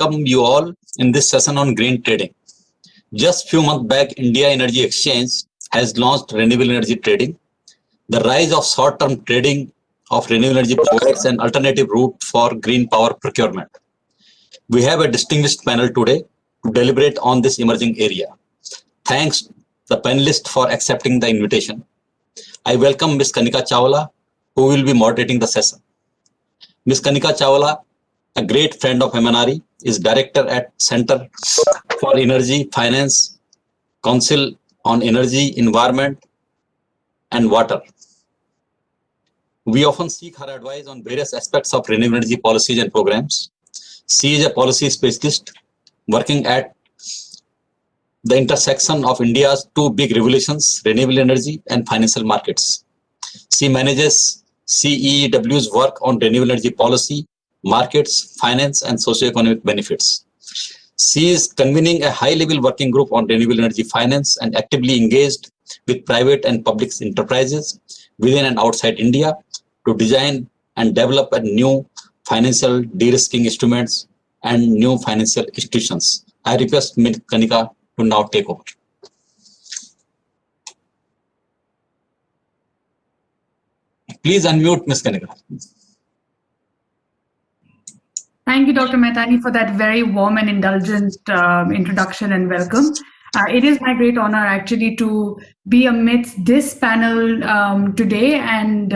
welcome you all in this session on green trading. Just few months back, India Energy Exchange has launched renewable energy trading. The rise of short-term trading of renewable energy provides an alternative route for green power procurement. We have a distinguished panel today to deliberate on this emerging area. Thanks the panelists for accepting the invitation. I welcome Ms. Kanika Chawla, who will be moderating the session. Ms. Kanika Chawla, a great friend of MNRE, is director at Center for Energy Finance, Council on Energy, Environment and Water. We often seek her advice on various aspects of renewable energy policies and programs. She is a policy specialist working at the intersection of India's two big revolutions, renewable energy and financial markets. She manages CEEW's work on renewable energy policy, markets, finance, and socio-economic benefits. She is convening a high-level working group on renewable energy finance and actively engaged with private and public enterprises within and outside India to design and develop a new financial de-risking instruments and new financial institutions. I request Ms. Kanika to now take over. Please unmute, Ms. Kanika. Thank you, Dr. Mehtani, for that very warm and indulgent introduction and welcome. It is my great honor actually to be amidst this panel today. And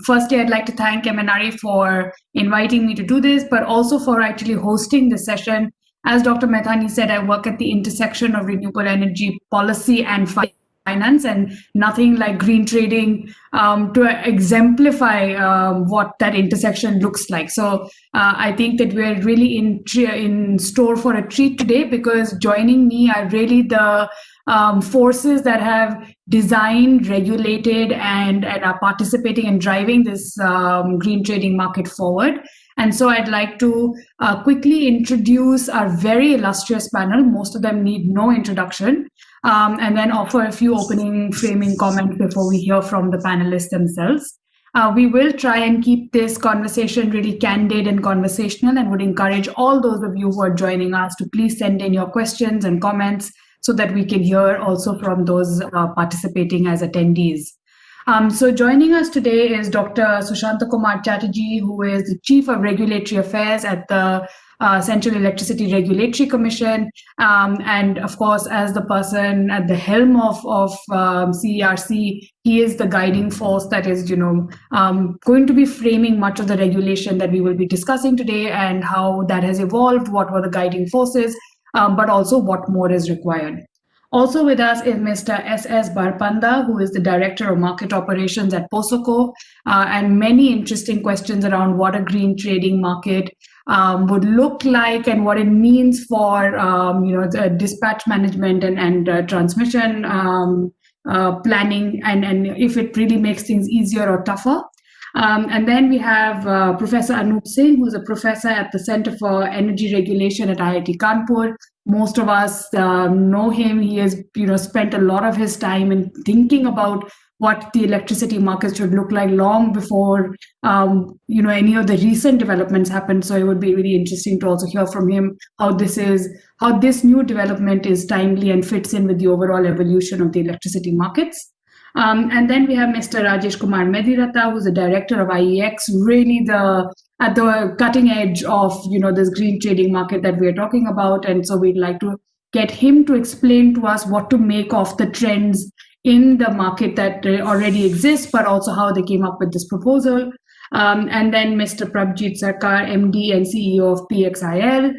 firstly, I'd like to thank MNRE for inviting me to do this, but also for actually hosting the session. As Dr. Mehtani said, I work at the intersection of renewable energy policy and finance, and nothing like green trading to exemplify what that intersection looks like. So I think that we're really in store for a treat today, because joining me are really the forces that have designed, regulated, and are participating and driving this green trading market forward. And so I'd like to quickly introduce our very illustrious panel. Most of them need no introduction. And then offer a few opening framing comments before we hear from the panelists themselves. We will try and keep this conversation really candid and conversational, and would encourage all those of you who are joining us to please send in your questions and comments so that we can hear also from those participating as attendees. So joining us today is Dr. Sushanta Kumar Chatterjee, who is the Chief of Regulatory Affairs at the Central Electricity Regulatory Commission, and of course, as the person at the helm of CERC, he is the guiding force that is, going to be framing much of the regulation that we will be discussing today, and how that has evolved, what were the guiding forces, but also what more is required. Also with us is Mr. S.S. Barpanda, who is the Director of Market Operations at POSOCO, and many interesting questions around what a green trading market would look like, and what it means for the dispatch management and transmission planning, and if it really makes things easier or tougher. And then we have Professor Anup Singh, who's a professor at the Center for Energy Regulation at IIT Kanpur. Most of us know him. He has spent a lot of his time in thinking about what the electricity market should look like long before any of the recent developments happened. So it would be really interesting to also hear from him how this new development is timely and fits in with the overall evolution of the electricity markets. And then we have Mr. Rajesh Kumar Mediratta, who's the director of IEX, really at the cutting edge of this green trading market that we are talking about. And so we'd like to get him to explain to us what to make of the trends in the market that already exists, but also how they came up with this proposal. And then Mr. Prabhjit Sarkar, MD and CEO of PXIL.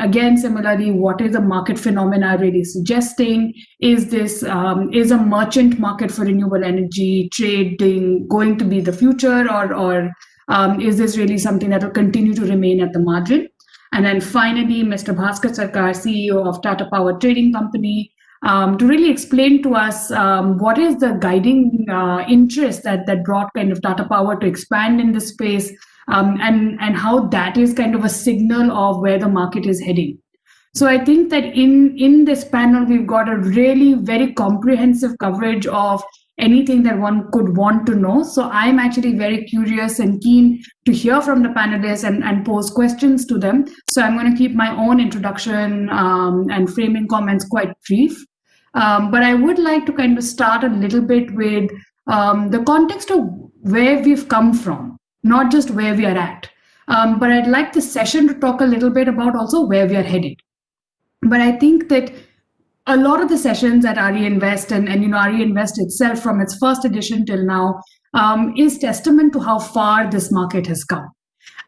Again, similarly, what is the market phenomena really suggesting? Is this is a merchant market for renewable energy trading going to be the future, or is this really something that will continue to remain at the margin? And then finally, Mr. Bhaskar Sarkar, CEO of Tata Power Trading Company, to really explain to us what is the guiding interest that brought kind of Tata Power to expand in this space, and how that is kind of a signal of where the market is heading. So I think that in this panel, we've got a really very comprehensive coverage of anything that one could want to know. So I'm actually very curious and keen to hear from the panelists and pose questions to them. So I'm going to keep my own introduction and framing comments quite brief. But I would like to kind of start a little bit with the context of where we've come from, not just where we are at. But I'd like the session to talk a little bit about also where we are headed. But I think that a lot of the sessions at RE Invest and RE Invest itself from its first edition till now is testament to how far this market has come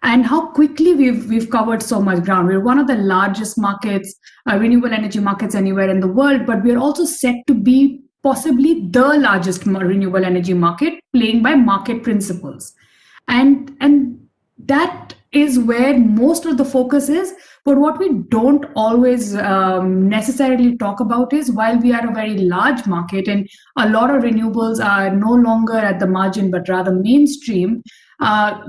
and how quickly we've covered so much ground. We're one of the largest markets, renewable energy markets anywhere in the world, but we're also set to be possibly the largest renewable energy market, playing by market principles. And that is where most of the focus is. But what we don't always necessarily talk about is, while we are a very large market and a lot of renewables are no longer at the margin but rather mainstream,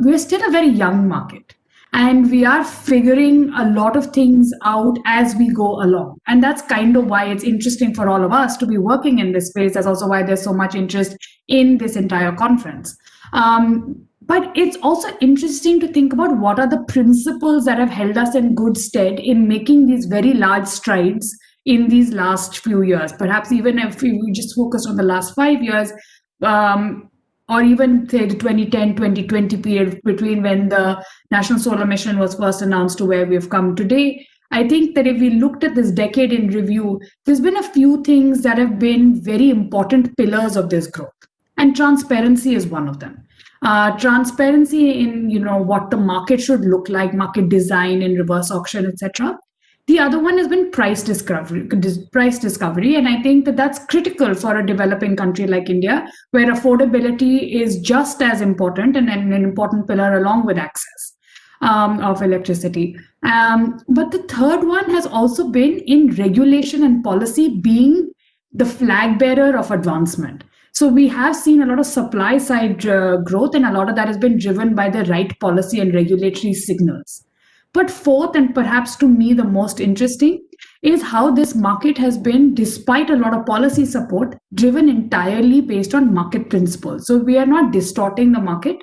we're still a very young market. And we are figuring a lot of things out as we go along. And that's kind of why it's interesting for all of us to be working in this space. That's also why there's so much interest in this entire conference. But it's also interesting to think about what are the principles that have held us in good stead in making these very large strides in these last few years. Perhaps even if we just focus on the last 5 years, or even say the 2010, 2020 period between when the National Solar Mission was first announced to where we've come today. I think that if we looked at this decade in review, there's been a few things that have been very important pillars of this growth. And transparency is one of them. Transparency in what the market should look like, market design and reverse auction, etc. The other one has been price discovery, and I think that that's critical for a developing country like India, where affordability is just as important and an important pillar along with access of electricity. But the third one has also been in regulation and policy being the flag bearer of advancement. So we have seen a lot of supply side growth, and a lot of that has been driven by the right policy and regulatory signals. But fourth, and perhaps to me the most interesting, is how this market has been, despite a lot of policy support, driven entirely based on market principles. So we are not distorting the market,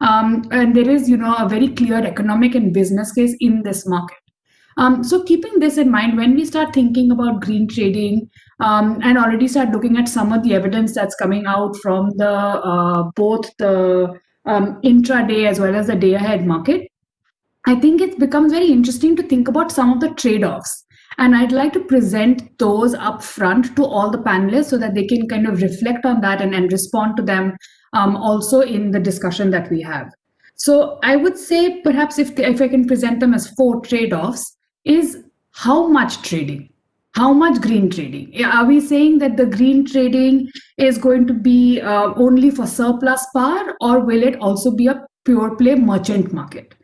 and there is a very clear economic and business case in this market. So keeping this in mind, when we start thinking about green trading and already start looking at some of the evidence that's coming out from the both the intraday as well as the day ahead market, I think it becomes very interesting to think about some of the trade-offs. And I'd like to present those up front to all the panelists so that they can kind of reflect on that and respond to them also in the discussion that we have. So I would say perhaps if I can present them as 4 trade-offs, is how much trading? How much green trading? Are we saying that the green trading is going to be only for surplus power, or will it also be a pure play merchant market?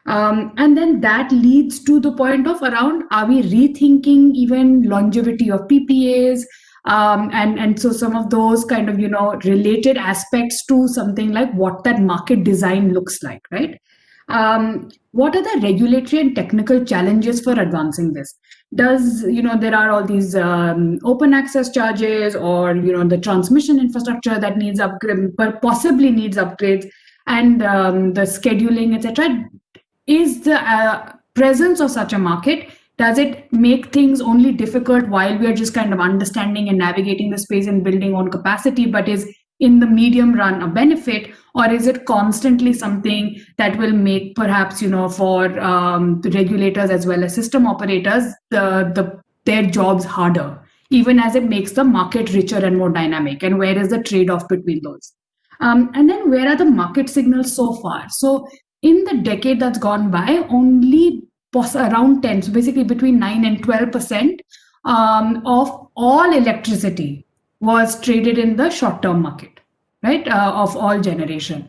And then that leads to the point of around, are we rethinking even longevity of PPAs? And so some of those kind of, related aspects to something like what that market design looks like, right? What are the regulatory and technical challenges for advancing this? Does, there are all these open access charges, or, the transmission infrastructure that needs upgrade, but possibly needs upgrades, and the scheduling, etc. Is the presence of such a market, does it make things only difficult while we are just kind of understanding and navigating the space and building on capacity, but is in the medium run a benefit, or is it constantly something that will make perhaps, for the regulators as well as system operators, their jobs harder, even as it makes the market richer and more dynamic? And where is the trade-off between those? And then where are the market signals so far? So in the decade that's gone by, only around 10, so basically between 9 and 12% of all electricity was traded in the short-term market, right, of all generation.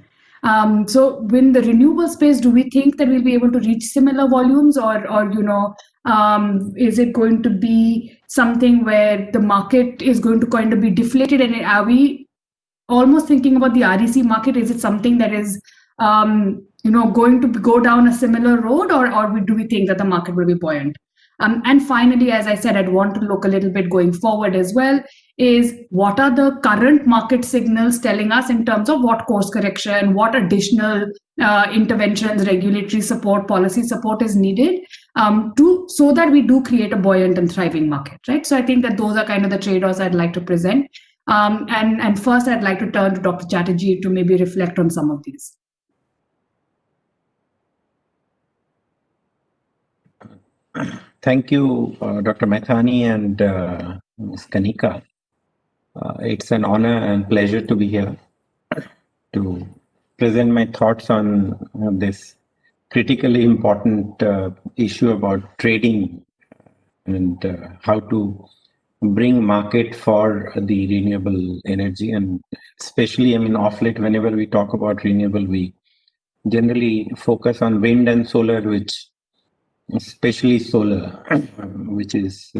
So in the renewable space, do we think that we'll be able to reach similar volumes, or is it going to be something where the market is going to kind of be deflated? And are we almost thinking about the REC market? Is it something that is going to go down a similar road, or do we think that the market will be buoyant? And finally, as I said, I'd want to look a little bit going forward as well, is what are the current market signals telling us in terms of what course correction, what additional interventions, regulatory support, policy support is needed so that we do create a buoyant and thriving market, right? So I think that those are kind of the trade-offs I'd like to present. And first, I'd like to turn to Dr. Chatterjee to maybe reflect on some of these. Thank you, Dr. Maithani and Ms. Kanika. It's an honor and pleasure to be here to present my thoughts on this critically important issue about trading and how to bring market for the renewable energy. And especially, I mean, off late, whenever we talk about renewable, we generally focus on wind and solar, which especially solar, which is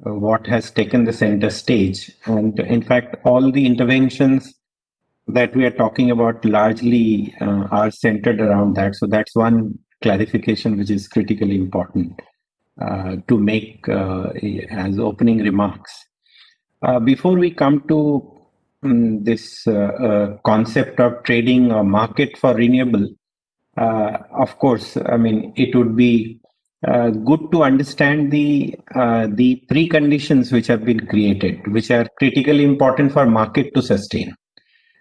what has taken the center stage. And in fact, all the interventions that we are talking about largely are centered around that. So that's one clarification which is critically important to make as opening remarks. Before we come to this concept of trading or market for renewable, of course, I mean, it would be good to understand the preconditions which have been created, which are critically important for market to sustain.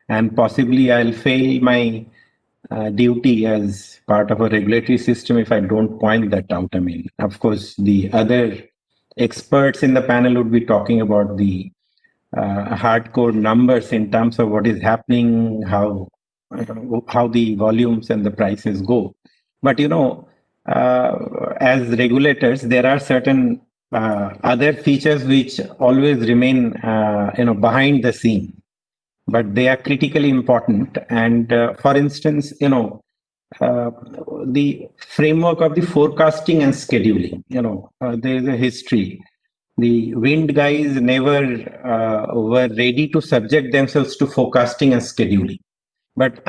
And possibly I'll fail my duty as part of a regulatory system if I don't point that out. I mean, of course, the other experts in the panel would be talking about the hardcore numbers in terms of what is happening, how the volumes and the prices go. But as regulators, there are certain other features which always remain behind the scene, but they are critically important. And for instance, the framework of the forecasting and scheduling, there is a history. The wind guys never were ready to subject themselves to forecasting and scheduling. But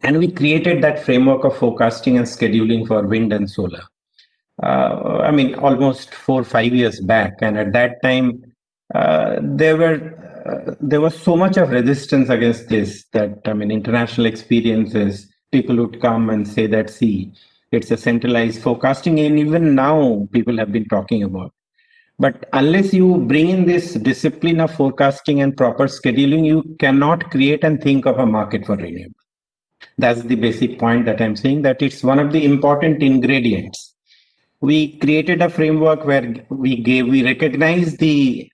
and we created that framework of forecasting and scheduling for wind and solar. I mean, almost 4 or 5 years back. And at that time, there was so much of resistance against this that, I mean, international experiences, people would come and say that, see, it's a centralized forecasting. And even now, people have been talking about. But unless you bring in this discipline of forecasting and proper scheduling, you cannot create and think of a market for renewable. That's the basic point that I'm saying, that it's one of the important ingredients. We created a framework where we recognize the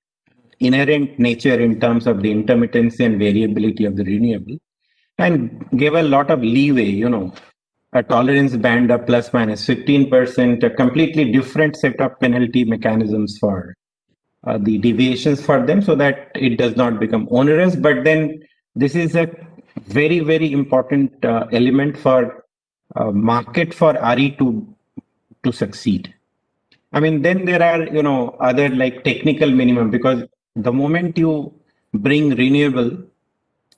inherent nature in terms of the intermittency and variability of the renewable, and gave a lot of leeway, a tolerance band of plus minus 15%, a completely different set of penalty mechanisms for the deviations for them, so that it does not become onerous. But then this is a very, very important element for market for RE to succeed. I mean, then there are, other like technical minimum, because the moment you bring renewable,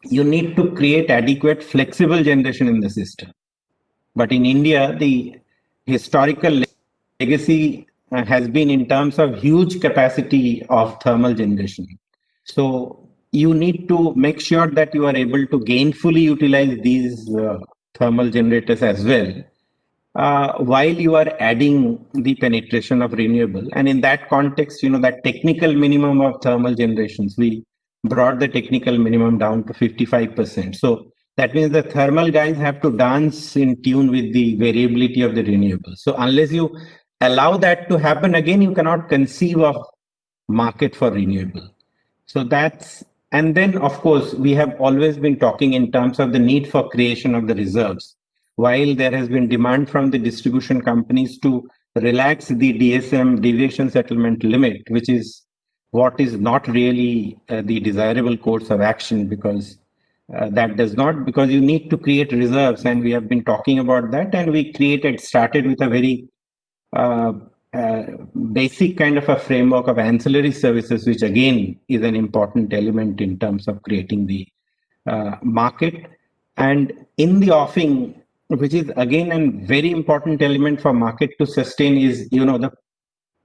you need to create adequate flexible generation in the system. But in India, the historical legacy has been in terms of huge capacity of thermal generation. So you need to make sure that you are able to gainfully utilize these thermal generators as well, while you are adding the penetration of renewable. And in that context, that technical minimum of thermal generations, we brought the technical minimum down to 55%. So that means the thermal guys have to dance in tune with the variability of the renewable. So unless you allow that to happen, again, you cannot conceive of market for renewable. So and then of course, we have always been talking in terms of the need for creation of the reserves. While there has been demand from the distribution companies to relax the DSM, deviation settlement limit, which is what is not really the desirable course of action, because because you need to create reserves, and we have been talking about that, and we started with a very basic kind of a framework of ancillary services, which again is an important element in terms of creating the market. And in the offing, which is again a very important element for market to sustain, is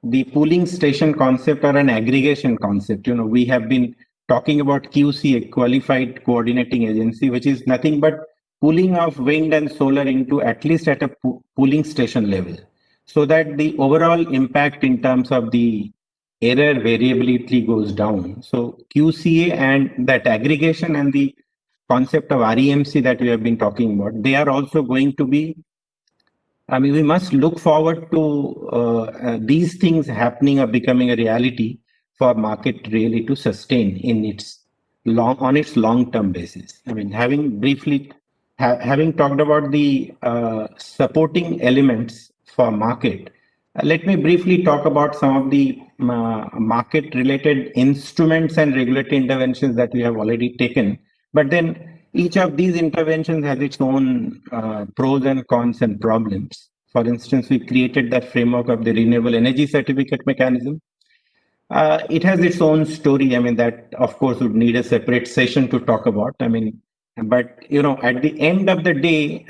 the pooling station concept or an aggregation concept. We have been talking about QCA, Qualified Coordinating Agency, which is nothing but pooling of wind and solar into at least at a pooling station level, so that the overall impact in terms of the error variability goes down. So QCA and that aggregation and the concept of REMC that we have been talking about, they are also going to be, we must look forward to these things happening or becoming a reality for market really to sustain in its long-term basis. Having talked about the supporting elements for market, let me briefly talk about some of the market-related instruments and regulatory interventions that we have already taken. But then each of these interventions has its own pros and cons and problems. For instance, we created that framework of the renewable energy certificate mechanism. It has its own story. That of course would need a separate session to talk about. But at the end of the day,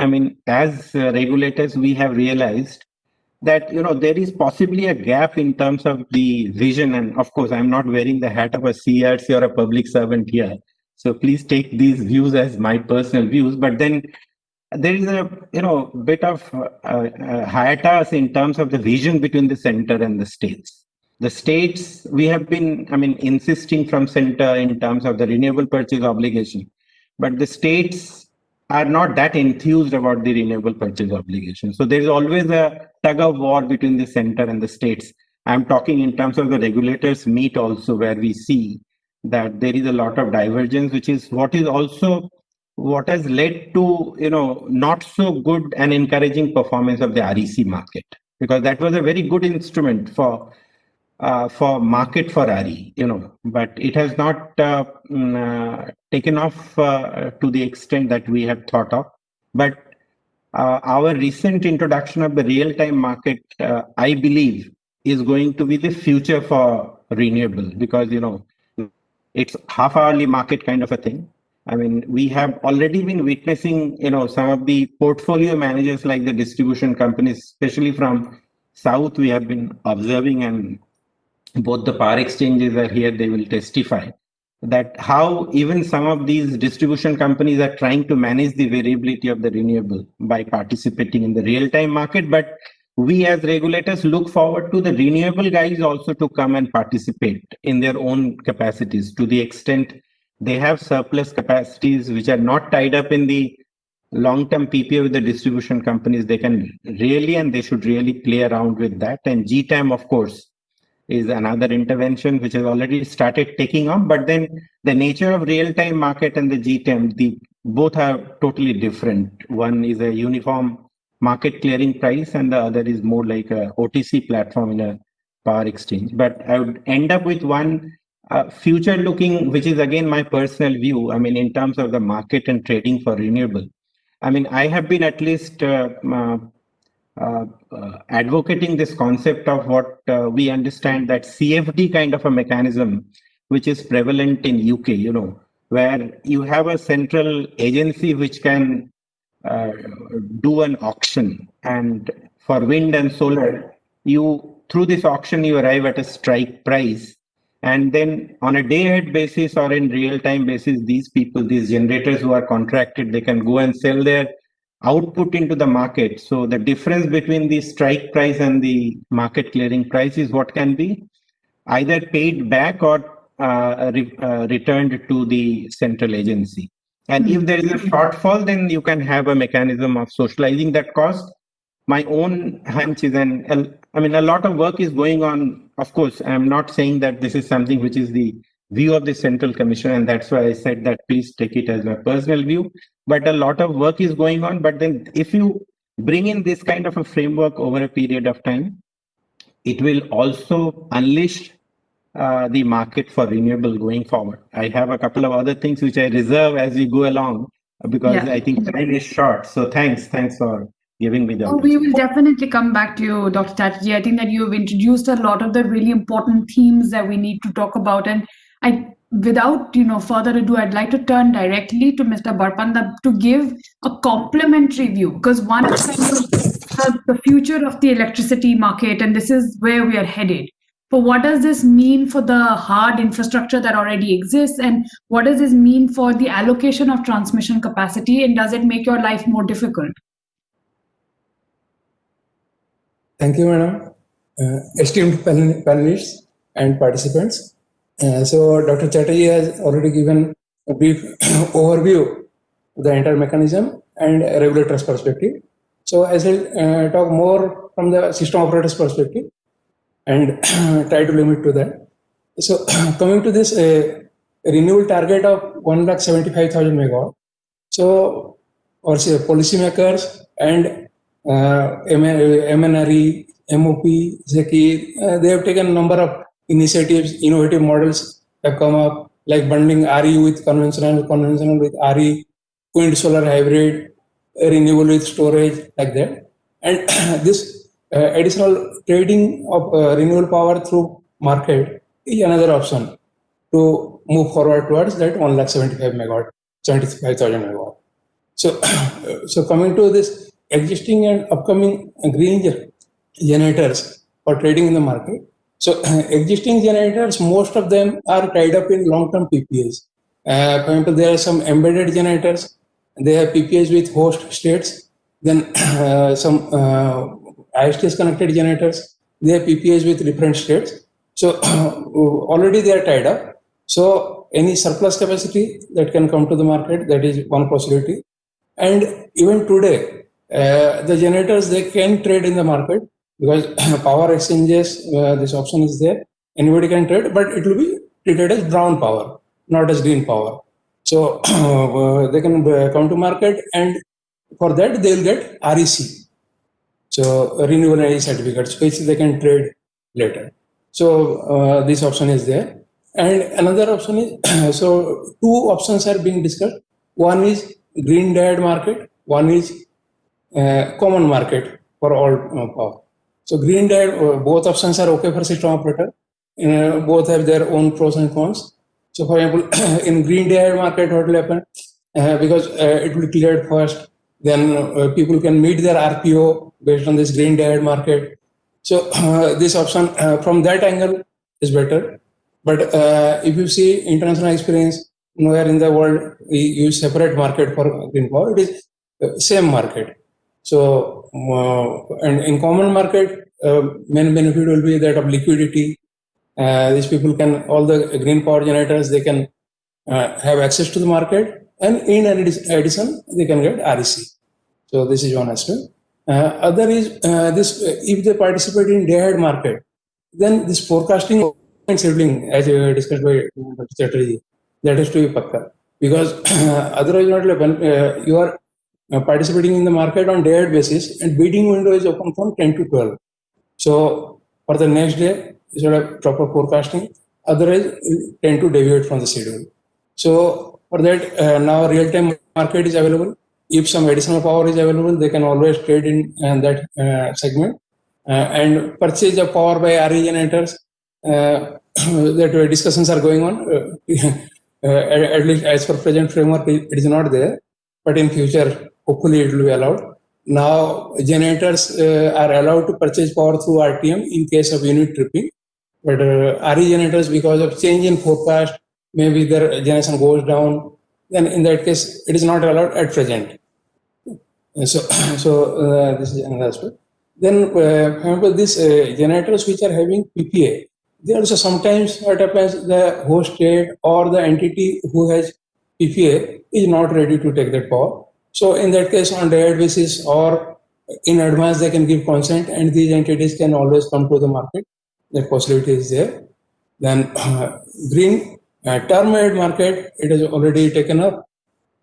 as regulators, we have realized that there is possibly a gap in terms of the vision. And of course, I'm not wearing the hat of a CRC or a public servant here, so please take these views as my personal views. But then there is a bit of hiatus in terms of the vision between the center and the states. The states, we have been insisting from center in terms of the renewable purchase obligation, but the states are not that enthused about the renewable purchase obligation. So there is always a tug of war between the center and the states. I'm talking in terms of the regulators meet also, where we see that there is a lot of divergence, which is what has led to not so good and encouraging performance of the REC market, because that was a very good instrument for market for RE, but it has not taken off to the extent that we had thought of. But our recent introduction of the real-time market, I believe, is going to be the future for renewable, because it's half-hourly market kind of a thing. We have already been witnessing some of the portfolio managers like the distribution companies, especially from South, we have been observing, and both the power exchanges are here, they will testify that how even some of these distribution companies are trying to manage the variability of the renewable by participating in the real-time market. But we as regulators look forward to the renewable guys also to come and participate in their own capacities, to the extent they have surplus capacities which are not tied up in the long-term PPA with the distribution companies. They can really, and they should really play around with that. And GTAM, of course, is another intervention which has already started taking off. But then the nature of real-time market and the GTAM, both are totally different. One is a uniform market clearing price, and the other is more like a OTC platform in a power exchange. But I would end up with one future looking, which is again my personal view. In terms of the market and trading for renewable, I have been at least advocating this concept of what we understand that CFD kind of a mechanism, which is prevalent in UK, where you have a central agency which can do an auction, and for wind and solar, through this auction you arrive at a strike price, and then on a day-ahead basis or in real-time basis, these generators who are contracted, they can go and sell their output into the market. So the difference between the strike price and the market clearing price is what can be either paid back or returned to the central agency. And if there is a shortfall, then you can have a mechanism of socializing that cost. My own hunch is, a lot of work is going on. Of course, I'm not saying that this is something which is the view of the Central Commission, and that's why I said that please take it as my personal view. But a lot of work is going on. But then if you bring in this kind of a framework over a period of time, it will also unleash the market for renewable going forward. I have a couple of other things which I reserve as we go along, because I think time is short. So thanks for giving me the opportunity. We will definitely come back to you, Dr. Chatterjee. I think that you've introduced a lot of the really important themes that we need to talk about. And I without further ado, I'd like to turn directly to Mr. Barpanda to give a complimentary view, because one is kind of the future of the electricity market, and this is where we are headed. But what does this mean for the hard infrastructure that already exists, and what does this mean for the allocation of transmission capacity, and does it make your life more difficult? Thank you, madam. Esteemed panelists and participants. So Dr. Chatterjee has already given a brief overview of the entire mechanism and a regulator's perspective. So I shall talk more from the system operator's perspective and try to limit to that. So coming to this renewable target of 1,75,000 megawatt. So our policymakers and MNRE, MOP, Zakir, they have taken a number of initiatives, innovative models have come up, like bundling RE with conventional with RE, wind solar hybrid, renewable with storage, like that. And this additional trading of renewable power through market is another option to move forward towards that 75,000 megawatt. So, so coming to this existing and upcoming green generators for trading in the market. So existing generators, most of them are tied up in long-term PPAs. For example, there are some embedded generators. They have PPAs with host states. Then some ISTS connected generators, they have PPAs with different states. So already they are tied up. So any surplus capacity that can come to the market, that is one possibility. And even today, the generators, they can trade in the market because power exchanges, this option is there. Anybody can trade, but it will be treated as brown power, not as green power. So they can come to market, and for that they will get REC. So renewable energy certificates, which they can trade later. So this option is there. And another option is, so two options are being discussed. One is green diode market, one is common market for all power. So green diode, both options are okay for system operator. Both have their own pros and cons. So for example, in green diode market, what will happen? Because it will be cleared first, then people can meet their RPO based on this green diode market. So this option from that angle is better. But if you see international experience, nowhere in the world we use separate market for green power. It is same market. So and in common market, main benefit will be that of liquidity. These people can, all the green power generators, they can have access to the market, and in addition, they can get REC. So this is one aspect. Other is this: if they participate in day-ahead market, then this forecasting and scheduling, as discussed by Dr. Chatterjee, that has to be pakka. Because otherwise, not when you are participating in the market on day-ahead basis, and bidding window is open from 10 to 12. So for the next day, you should have proper forecasting. Otherwise, you tend to deviate from the schedule. So for that, now real-time market is available. If some additional power is available, they can always trade in that segment. And purchase of power by RE generators, that discussions are going on. At least as per present framework, it is not there. But in future, hopefully it will be allowed. Now, generators are allowed to purchase power through RTM in case of unit tripping. But RE generators, because of change in forecast, maybe their generation goes down, then in that case, it is not allowed at present. So this is another aspect. Then, remember these generators which are having PPA, they also sometimes what happens, the host state or the entity who has PPA is not ready to take that power. So in that case, on day-ahead basis or in advance, they can give consent, and these entities can always come to the market. That possibility is there. Then green term-ahead market, it is already taken up,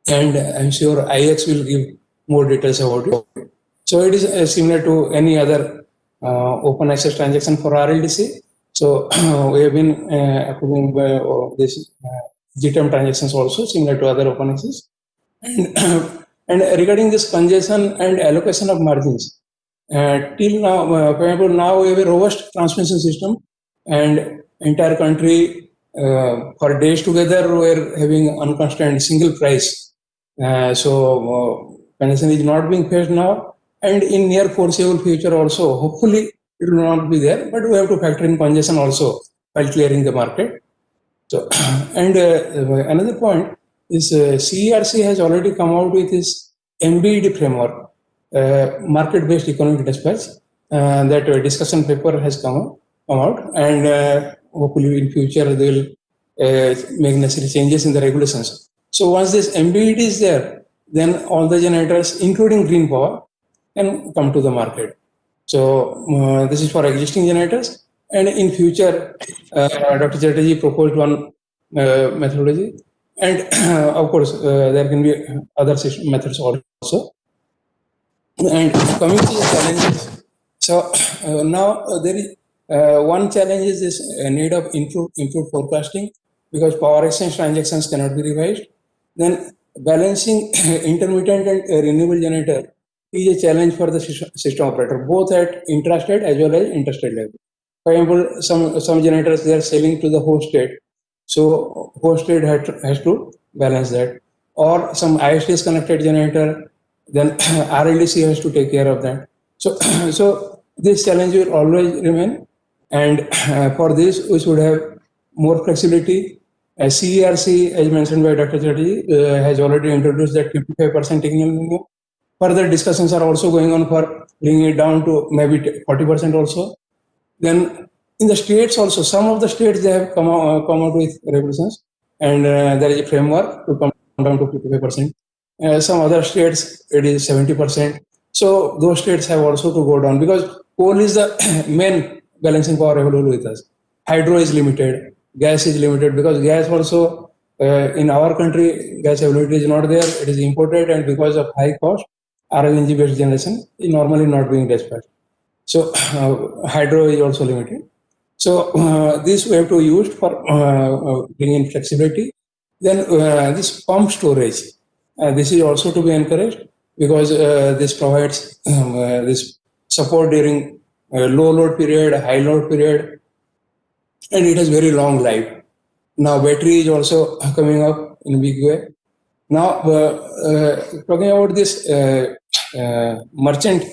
and I'm sure IX will give more details about it. So it is similar to any other open access transaction for RLDC. So we have been approving this GTM transactions also similar to other open access. And regarding this congestion and allocation of margins, till now, for example, now we have a robust transmission system, and entire country for days together we're having unconstrained single price. So congestion is not being faced now, and in near foreseeable future also, hopefully it will not be there, but we have to factor in congestion also while clearing the market. So, and another point is CERC has already come out with this MBED framework, market-based economic dispatch. That discussion paper has come out, and hopefully in future they will make necessary changes in the regulations. So once this MBED is there, then all the generators, including green power, can come to the market. So this is for existing generators, and in future, Dr. Chatterjee proposed one methodology, and of course there can be other methods also. And coming to the challenges, so now there is one challenge is this need of improved forecasting, because power exchange transactions cannot be revised. Then balancing intermittent and renewable generator is a challenge for the system operator, both at intrastate as well as interstate level. For example, some generators, they are selling to the host state, so host state has to balance that. Or some ISTS connected generator, then RLDC has to take care of that. So, so this challenge will always remain, and for this we should have more flexibility. CERC, as mentioned by Dr. Chatterjee, has already introduced that 55% technical minimum. Further discussions are also going on for bringing it down to maybe 40% also. Then in the states also, some of the states, they have come out with regulations, and there is a framework to come down to 55%. Some other states, it is 70%. So those states have also to go down, because coal is the main balancing power available with us. Hydro is limited, gas is limited, because gas also in our country, gas availability is not there, it is imported, and because of high cost, RLNG based generation is normally not being dispatched. So hydro is also limited. So this we have to use for bringing flexibility. Then this pump storage, this is also to be encouraged, because this provides this support during low load period, high load period, and it has very long life. Now battery is also coming up in a big way. Now talking about this merchant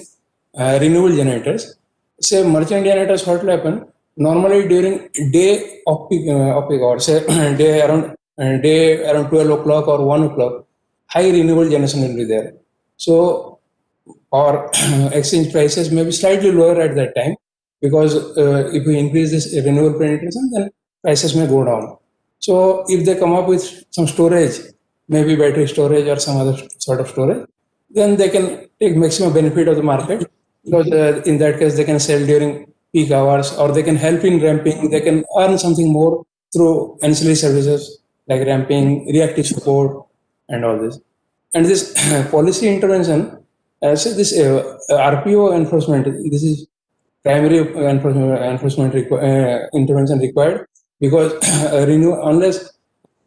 renewable generators, say merchant generators, what will happen? Normally during day of peak hours, say day around 12 o'clock or 1 o'clock, high renewable generation will be there. So our exchange prices may be slightly lower at that time, because if we increase this renewable penetration, then prices may go down. So if they come up with some storage, maybe battery storage or some other sort of storage, then they can take maximum benefit of the market, because in that case they can sell during peak hours, or they can help in ramping, they can earn something more through ancillary services like ramping, reactive support, and all this. And this policy intervention, so this RPO enforcement, this is primary enforcement intervention required, because unless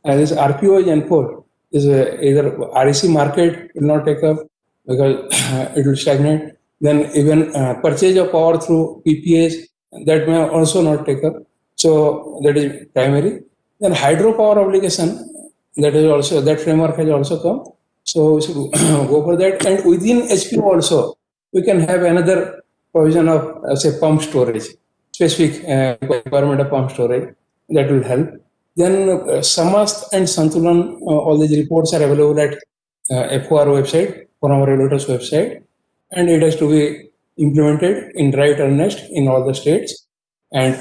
this RPO is enforced, is either REC market will not take up, because it will stagnate. Then even purchase of power through PPAs, that may also not take up. So that is primary. Then hydropower obligation, that is also, that framework has also come. So we should go for that. And within HPO also, we can have another provision of say pump storage, specific requirement of pump storage, that will help. Then Samast and Santulan, all these reports are available at FOR website, for our regulators website, and it has to be implemented in right earnest in all the states. And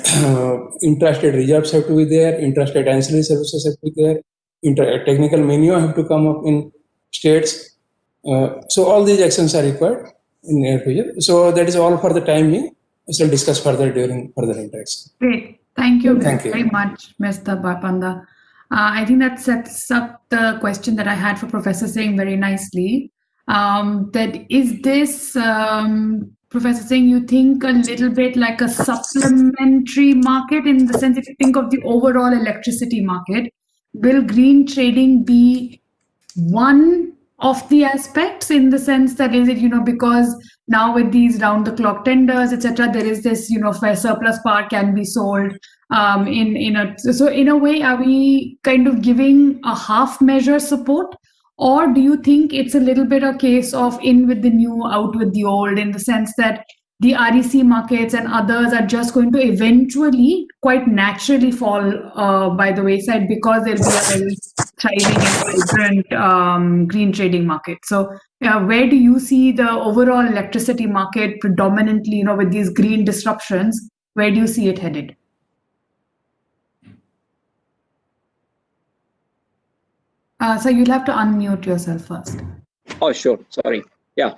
intrastate reserves have to be there, intrastate ancillary services have to be there, technical menu have to come up in states. So all these actions are required in near future. So that is all for the time being. We shall discuss further during further interaction. Great. Thank you Thank you. very much, Mr. Bapanda. I think that sets up the question that I had for Professor Singh very nicely. That is this, Professor Singh, you think a little bit like a supplementary market, in the sense if you think of the overall electricity market, will green trading be one of the aspects, in the sense that, is it, because now with these round the clock tenders, etc., there is this, where surplus power can be sold, so in a way, are we kind of giving a half measure support? Or do you think it's a little bit a case of in with the new, out with the old, in the sense that the REC markets and others are just going to eventually quite naturally fall by the wayside, because there'll be a very thriving and vibrant green trading market? So where do you see the overall electricity market predominantly, with these green disruptions, where do you see it headed? So you'll have to unmute yourself first. Oh, sure. Sorry. Yeah.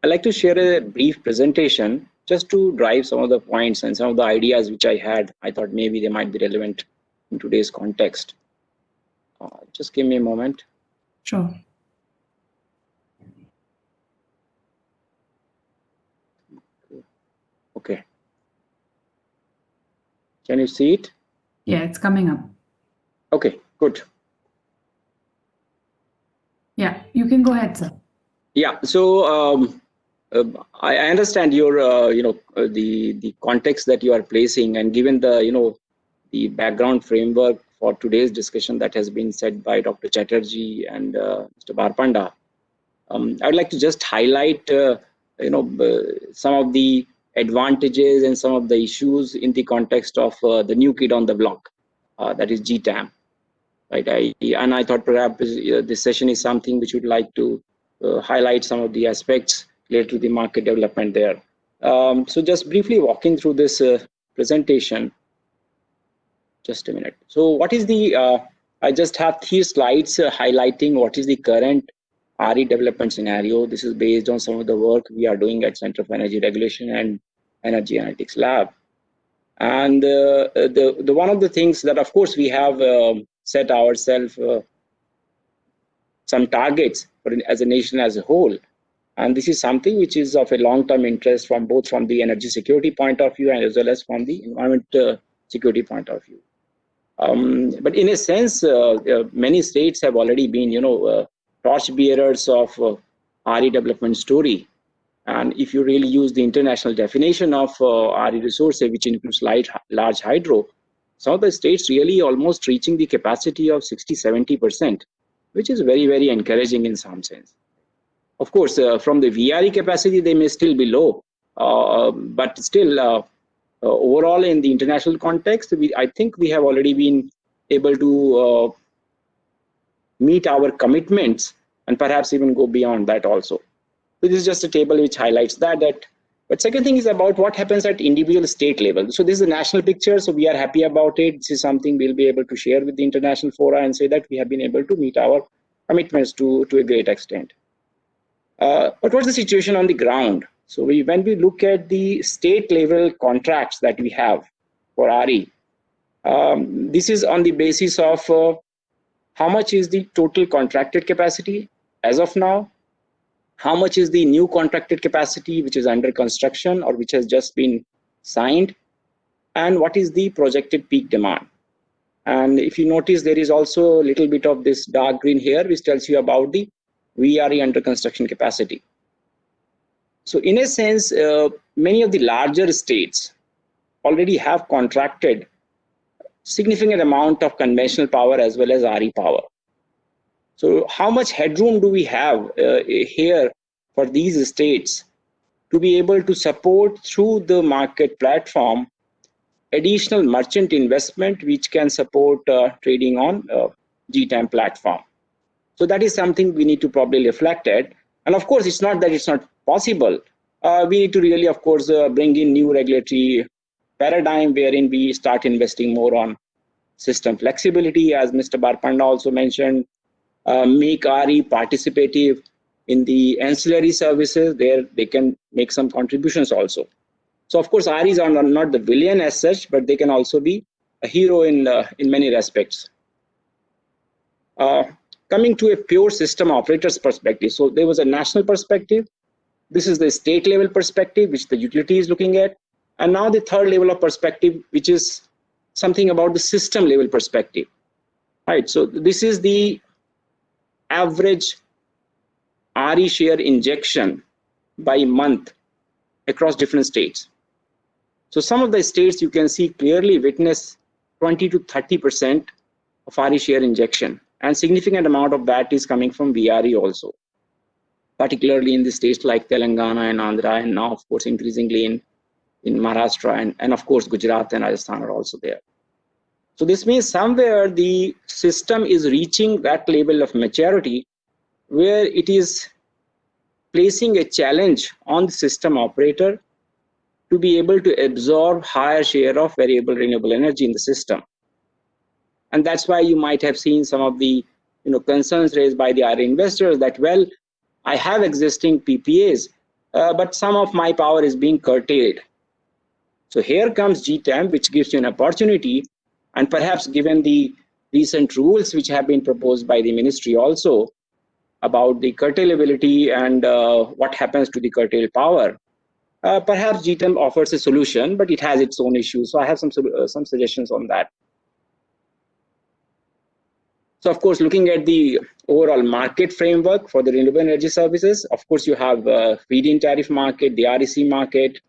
I'd like to share a brief presentation just to drive some of the points and some of the ideas which I had. I thought maybe they might be relevant in today's context. Just give me a moment. Sure. Okay. Can you see it? Yeah, it's coming up. Okay, good. Yeah, you can go ahead, sir. Yeah. So I understand your, the context that you are placing, and given the, the background framework for today's discussion that has been said by Dr. Chatterjee and Mr. Barpanda, I'd like to just highlight, some of the advantages and some of the issues in the context of the new kid on the block, that is GTAM. Right. I thought perhaps this session is something which would like to highlight some of the aspects related to the market development there. So just briefly walking through this presentation. Just a minute. So what is the, I just have 3 slides highlighting what is the current RE development scenario. This is based on some of the work we are doing at Center for Energy Regulation and Energy Analytics Lab. And the one of the things that, of course, we have set ourselves some targets as a nation as a whole. And this is something which is of a long-term interest from both from the energy security point of view and as well as from the environment security point of view. But in a sense, many states have already been, torch bearers of RE development story. And if you really use the international definition of RE resources, which includes large hydro, some of the states really almost reaching the capacity of 60–70%, which is very, very encouraging in some sense. Of course, from the VRE capacity, they may still be low, but still, overall in the international context, I think we have already been able to meet our commitments and perhaps even go beyond that also. So this is just a table which highlights that. But second thing is about what happens at individual state level. So this is a national picture, so we are happy about it. This is something we'll be able to share with the international fora and say that we have been able to meet our commitments to a great extent. But what's the situation on the ground? So when we look at the state level contracts that we have for RE, this is on the basis of how much is the total contracted capacity as of now, how much is the new contracted capacity which is under construction or which has just been signed, and what is the projected peak demand. And if you notice, there is also a little bit of this dark green here, which tells you about the VRE under construction capacity. So in a sense, many of the larger states already have contracted significant amount of conventional power as well as RE power. So how much headroom do we have here for these states to be able to support through the market platform additional merchant investment which can support trading on GTAM platform? So that is something we need to probably reflect at. And of course, it's not that it's not possible. We need to really, of course, bring in new regulatory paradigm wherein we start investing more on system flexibility, as Mr. Barpanda also mentioned, make RE participative in the ancillary services, there they can make some contributions also. So of course, REs are not the villain as such, but they can also be a hero in many respects. Coming to a pure system operator's perspective. So there was a national perspective. This is the state level perspective, which the utility is looking at. And now the third level of perspective, which is something about the system level perspective. Right. So this is the average RE share injection by month across different states. So some of the states you can see clearly witness 20 to 30% of RE share injection, and significant amount of that is coming from VRE also, particularly in the states like Telangana and Andhra, and now of course increasingly in Maharashtra, and of course Gujarat and Rajasthan are also there. So this means somewhere the system is reaching that level of maturity where it is placing a challenge on the system operator to be able to absorb higher share of variable renewable energy in the system. And that's why you might have seen some of the concerns raised by the RE investors that, well, I have existing PPAs, but some of my power is being curtailed. So here comes GTAM, which gives you an opportunity, and perhaps given the recent rules which have been proposed by the ministry also about the curtailability and what happens to the curtailed power, perhaps GTAM offers a solution, but it has its own issues. So I have some suggestions on that. So of course, looking at the overall market framework for the renewable energy services, of course, you have feed-in tariff market, the REC market,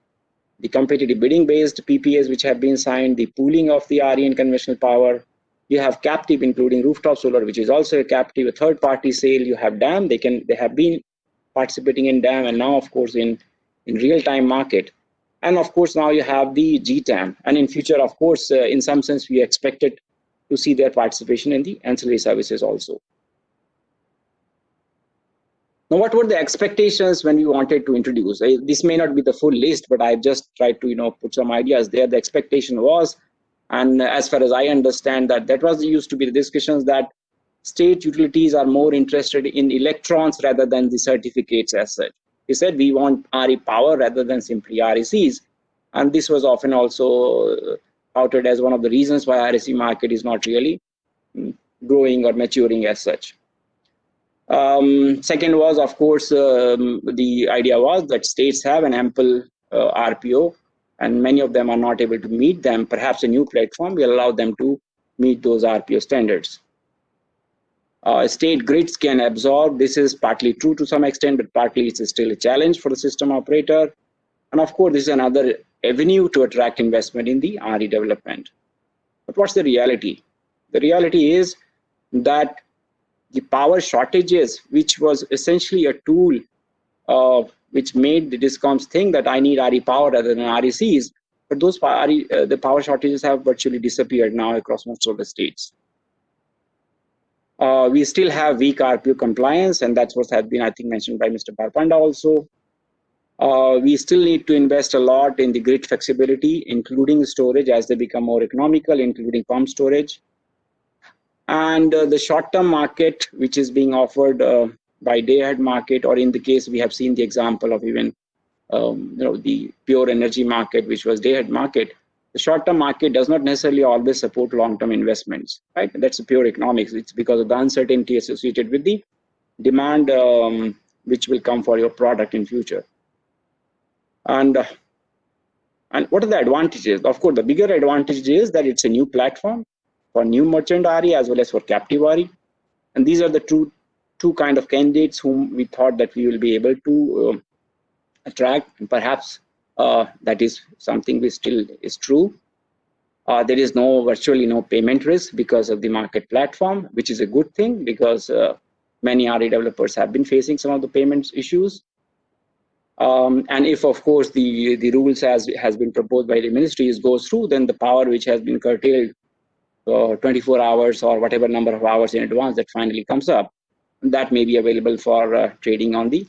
the competitive bidding-based PPAs which have been signed, the pooling of the RE and conventional power. You have captive, including rooftop solar, which is also a captive, a third-party sale. You have DAM. They have been participating in DAM, and now, of course, in real-time market. And of course, now you have the GTAM. And in future, of course, in some sense, we expected to see their participation in the ancillary services also. Now, what were the expectations when we wanted to introduce? This may not be the full list, but I've just tried to put some ideas there. The expectation was, and as far as I understand, that was used to be the discussions that state utilities are more interested in electrons rather than the certificates as such. He said we want RE power rather than simply RECs, and this was often also touted as one of the reasons why REC market is not really growing or maturing as such. Second was, of course, the idea was that states have an ample RPO, and many of them are not able to meet them. Perhaps a new platform will allow them to meet those RPO standards. State grids can absorb. This is partly true to some extent, but partly it's still a challenge for the system operator. And of course, this is another avenue to attract investment in the RE development. But what's the reality? The reality is that the power shortages, which was essentially a tool which made the DISCOMs think that I need RE power rather than RECs, but those the power shortages have virtually disappeared now across most of the states. We still have weak RPO compliance, and that's what has been, I think, mentioned by Mr. Parpanda also. We still need to invest a lot in the grid flexibility, including storage as they become more economical, including pump storage. And the short-term market, which is being offered by day-ahead market, or in the case we have seen the example of even the pure energy market, which was day-ahead market. The short-term market does not necessarily always support long-term investments, right? That's pure economics. It's because of the uncertainty associated with the demand which will come for your product in future. And what are the advantages? Of course, the bigger advantage is that it's a new platform for new merchant RE as well as for captive RE. And these are the two kind of candidates whom we thought that we will be able to attract, and perhaps that is something which still is true. There is virtually no payment risk because of the market platform, which is a good thing because many RE developers have been facing some of the payments issues. And if, of course, the rules has been proposed by the ministries goes through, then the power which has been curtailed 24 hours or whatever number of hours in advance that finally comes up, that may be available for trading on the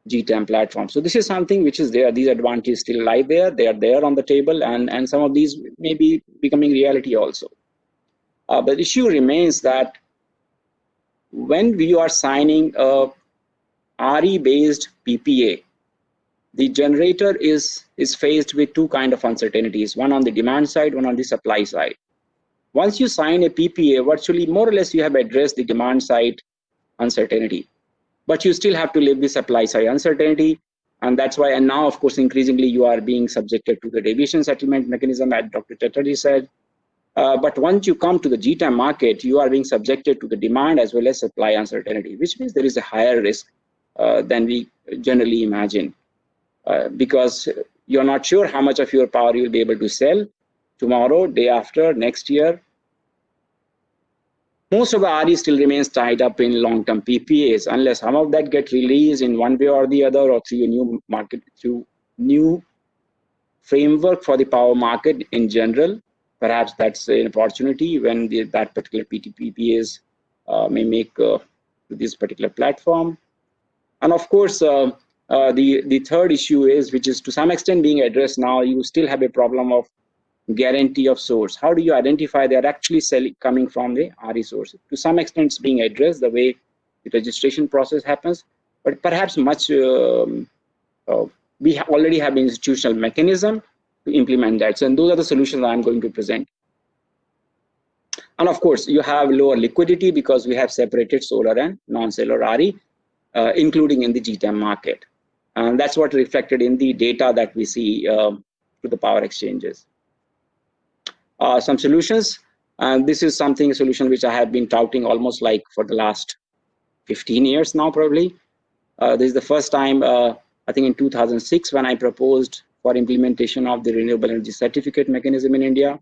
GTAM platform. So this is something which is there. These advantages still lie there. They are there on the table, and some of these may be becoming reality also. But the issue remains that when we are signing a RE-based PPA, the generator is faced with two kinds of uncertainties, one on the demand side, one on the supply side. Once you sign a PPA, virtually more or less you have addressed the demand side uncertainty, but you still have to live with supply side uncertainty. And that's why, and now of course, increasingly you are being subjected to the deviation settlement mechanism, as Dr. Chatterjee said. But once you come to the GTAM market, you are being subjected to the demand as well as supply uncertainty, which means there is a higher risk than we generally imagine, because you're not sure how much of your power you'll be able to sell tomorrow, day after, next year. Most of the RE still remains tied up in long-term PPAs, unless some of that get released in one way or the other, or through a new market, through new framework for the power market in general. Perhaps that's an opportunity when that particular PPAs may make this particular platform. And of course, the third issue is, which is to some extent being addressed now, you still have a problem of guarantee of source. How do you identify they're actually coming from the RE source? To some extent, it's being addressed the way the registration process happens, but perhaps much we already have an institutional mechanism to implement that. So, and those are the solutions I'm going to present. And of course, you have lower liquidity because we have separated solar and non-solar RE, including in the GTAM market. And that's what reflected in the data that we see to the power exchanges. Some solutions, and this is a solution which I have been touting almost like for the last 15 years now, probably. This is the first time, I think in 2006, when I proposed for implementation of the renewable energy certificate mechanism in India.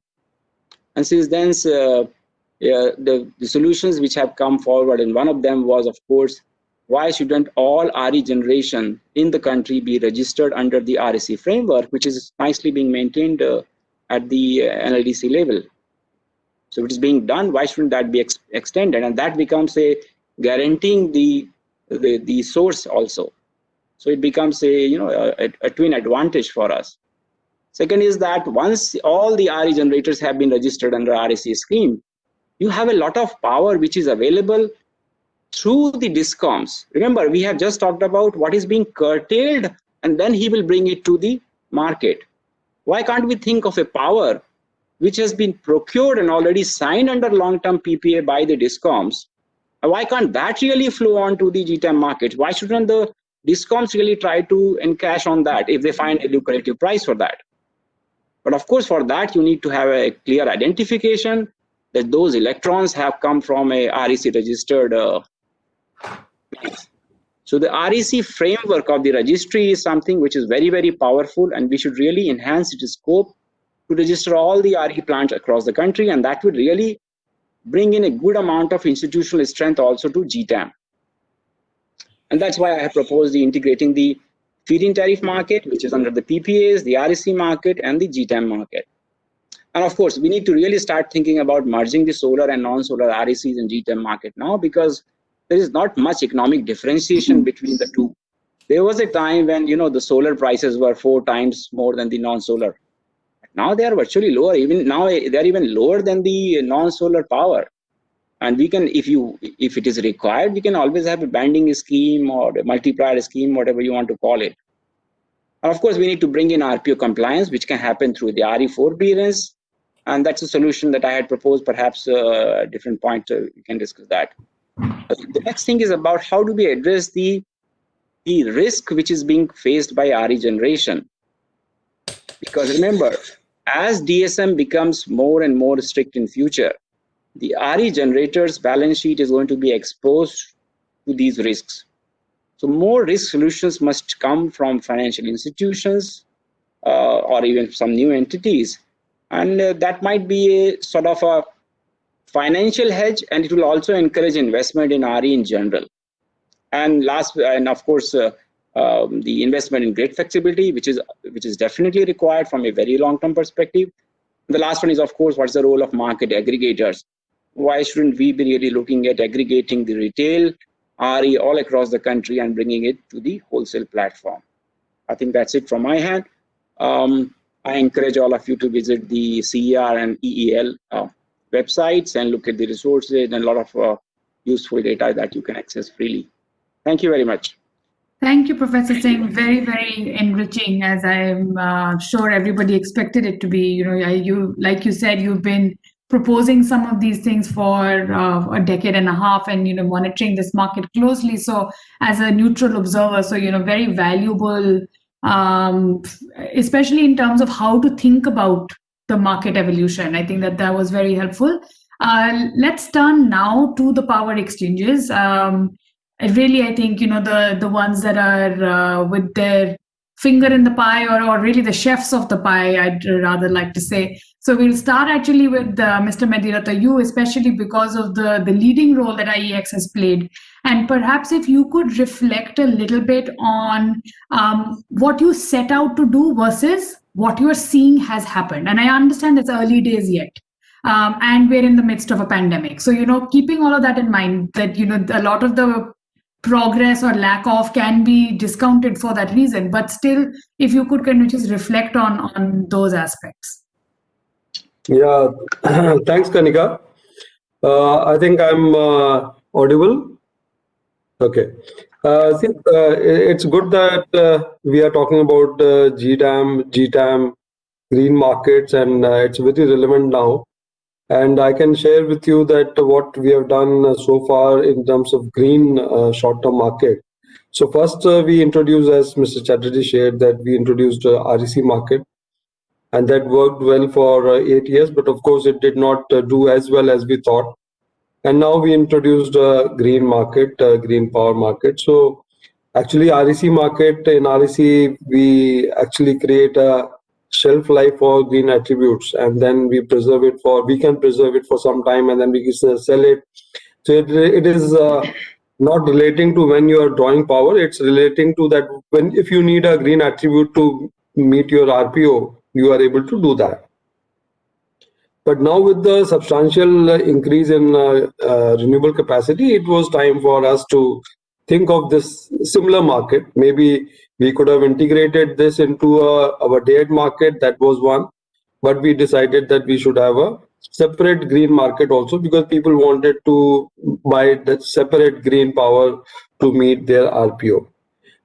And since then, the solutions which have come forward, and one of them was, of course, why shouldn't all RE generation in the country be registered under the REC framework, which is nicely being maintained at the NLDC level. So if it is being done, why shouldn't that be extended? And that becomes a guaranteeing the source also. So it becomes a twin advantage for us. Second is that once all the RE generators have been registered under REC scheme, you have a lot of power which is available through the DISCOMs. Remember, we have just talked about what is being curtailed, and then he will bring it to the market. Why can't we think of a power which has been procured and already signed under long-term PPA by the DISCOMs? Why can't that really flow on to the GTAM market? Why shouldn't the DISCOMs really try to encash on that if they find a lucrative price for that? But of course, for that, you need to have a clear identification that those electrons have come from a REC registered place. So the REC framework of the registry is something which is very, very powerful, and we should really enhance its scope to register all the RE plants across the country, and that would really bring in a good amount of institutional strength also to GTAM. And that's why I have proposed integrating the feed-in tariff market, which is under the PPAs, the REC market, and the GTAM market. And of course, we need to really start thinking about merging the solar and non-solar RECs in GTAM market now, because there is not much economic differentiation between the two. There was a time when the solar prices were 4 times more than the non-solar. Now they are virtually lower. Even now they are even lower than the non-solar power. And we can, if it is required, we can always have a banding scheme or a multiplier scheme, whatever you want to call it. And of course, we need to bring in RPO compliance, which can happen through the RE forbearance. And that's a solution that I had proposed. Perhaps a different point, we can discuss that. The next thing is about how do we address the risk which is being faced by RE generation. Because remember, as DSM becomes more and more strict in future, the RE generator's balance sheet is going to be exposed to these risks. So more risk solutions must come from financial institutions or even some new entities. And that might be a sort of a financial hedge, and it will also encourage investment in RE in general. And of course, the investment in grid flexibility, which is definitely required from a very long-term perspective. The last one is, of course, what's the role of market aggregators? Why shouldn't we be really looking at aggregating the retail RE all across the country and bringing it to the wholesale platform? I think that's it from my hand. I encourage all of you to visit the CER and EEL websites and look at the resources and a lot of useful data that you can access freely. Thank you very much. Thank you, Professor Singh. Very, very enriching, as I'm sure everybody expected it to be. Like you said, you've been proposing some of these things for a decade and a half, and monitoring this market closely. So, as a neutral observer, so very valuable, especially in terms of how to think about the market evolution. I think that was very helpful. Let's turn now to the power exchanges. really, I think, the ones that are with their finger in the pie, or really the chefs of the pie, I'd rather like to say. So we'll start actually with Mr. Mediratta, you, especially because of the leading role that IEX has played. And perhaps if you could reflect a little bit on what you set out to do versus what you're seeing has happened. And I understand it's early days yet. And we're in the midst of a pandemic. So, keeping all of that in mind, that, a lot of the progress or lack of can be discounted for that reason. But still, if you could kind of just reflect on those aspects. Yeah, thanks, Kanika. I think I'm audible. Okay. It's good that we are talking about GTAM, green markets, and it's very relevant now. And I can share with you that what we have done so far in terms of green short-term market. So first, we introduced, as Mr. Chatterjee shared, that we introduced REC market, and that worked well for 8 years. But of course, it did not do as well as we thought. And now we introduced a green market, green power market. So actually, REC market, in REC, we actually create a shelf life for green attributes, and then we can preserve it for some time, and then we can sell it. So it is not relating to when you are drawing power, it's relating to that if you need a green attribute to meet your RPO, you are able to do that. But now with the substantial increase in renewable capacity, it was time for us to think of this similar market. Maybe we could have integrated this into our day-ahead market. That was one. But we decided that we should have a separate green market also, because people wanted to buy that separate green power to meet their RPO.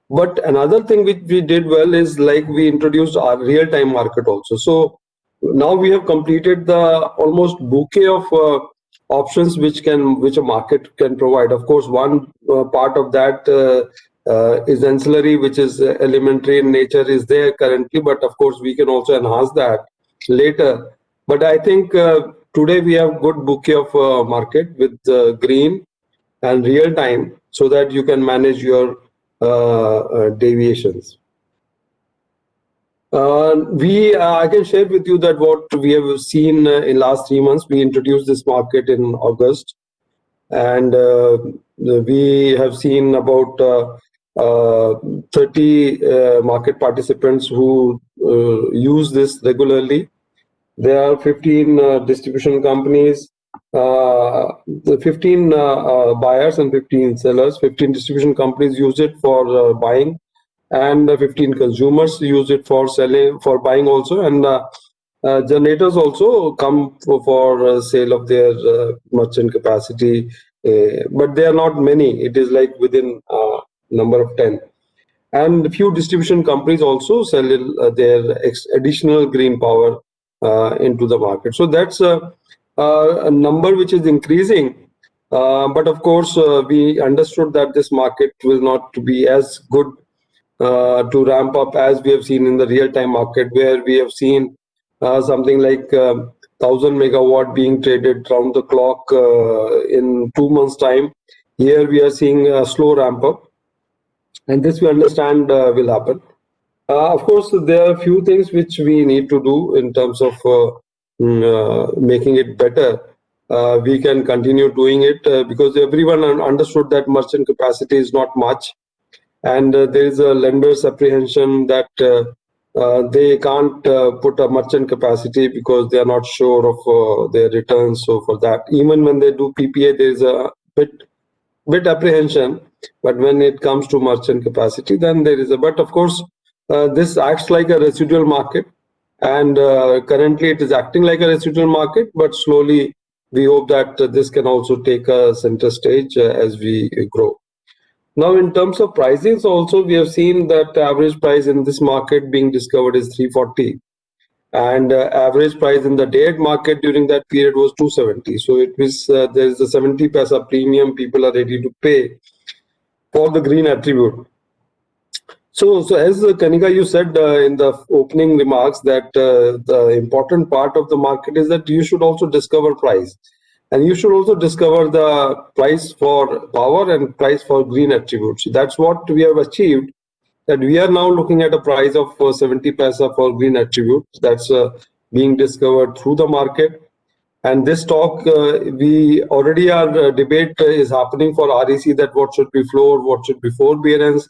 But another thing which we did well is, like, we introduced our real-time market also. So now we have completed the almost bouquet of options which a market can provide. Of course, one part of that is ancillary, which is elementary in nature, is there currently, but of course we can also enhance that later. But I think today we have good bouquet of market with green and real time, so that you can manage your deviations. I can share with you that what we have seen in last 3 months. We introduced this market in August, and we have seen about 30 market participants who use this regularly. There are 15 distribution companies, 15 buyers and 15 sellers. 15 distribution companies use it for buying, and 15 consumers use it for buying also, and generators also come for sale of their merchant capacity, but they are not many. It is like within number of 10, and a few distribution companies also sell their additional green power into the market. So that's a number which is increasing, but of course we understood that this market will not be as good to ramp up as we have seen in the real-time market, where we have seen something like 1,000 megawatt being traded round the clock in 2 months' time. Here we are seeing a slow ramp up, and this we understand will happen. Of course, there are a few things which we need to do in terms of making it better. We can continue doing it because everyone understood that merchant capacity is not much. And there is a lender's apprehension that they can't put a merchant capacity because they are not sure of their returns. So for that, even when they do PPA, there is a bit apprehension. But when it comes to merchant capacity, then there is a. But of course, this acts like a residual market, and currently it is acting like a residual market. But slowly, we hope that this can also take a center stage as we grow. Now, in terms of pricings also, we have seen that the average price in this market being discovered is 340, and average price in the day-ahead market during that period was 270. So it was there is a 70 paisa premium people are ready to pay for the green attribute. So as Kanika, you said in the opening remarks that the important part of the market is that you should also discover price. And you should also discover the price for power and price for green attributes. That's what we have achieved, that we are now looking at a price of 70 paisa for green attributes. That's being discovered through the market. And this talk, we already our debate is happening for REC, that what should be floor, what should be forbearance.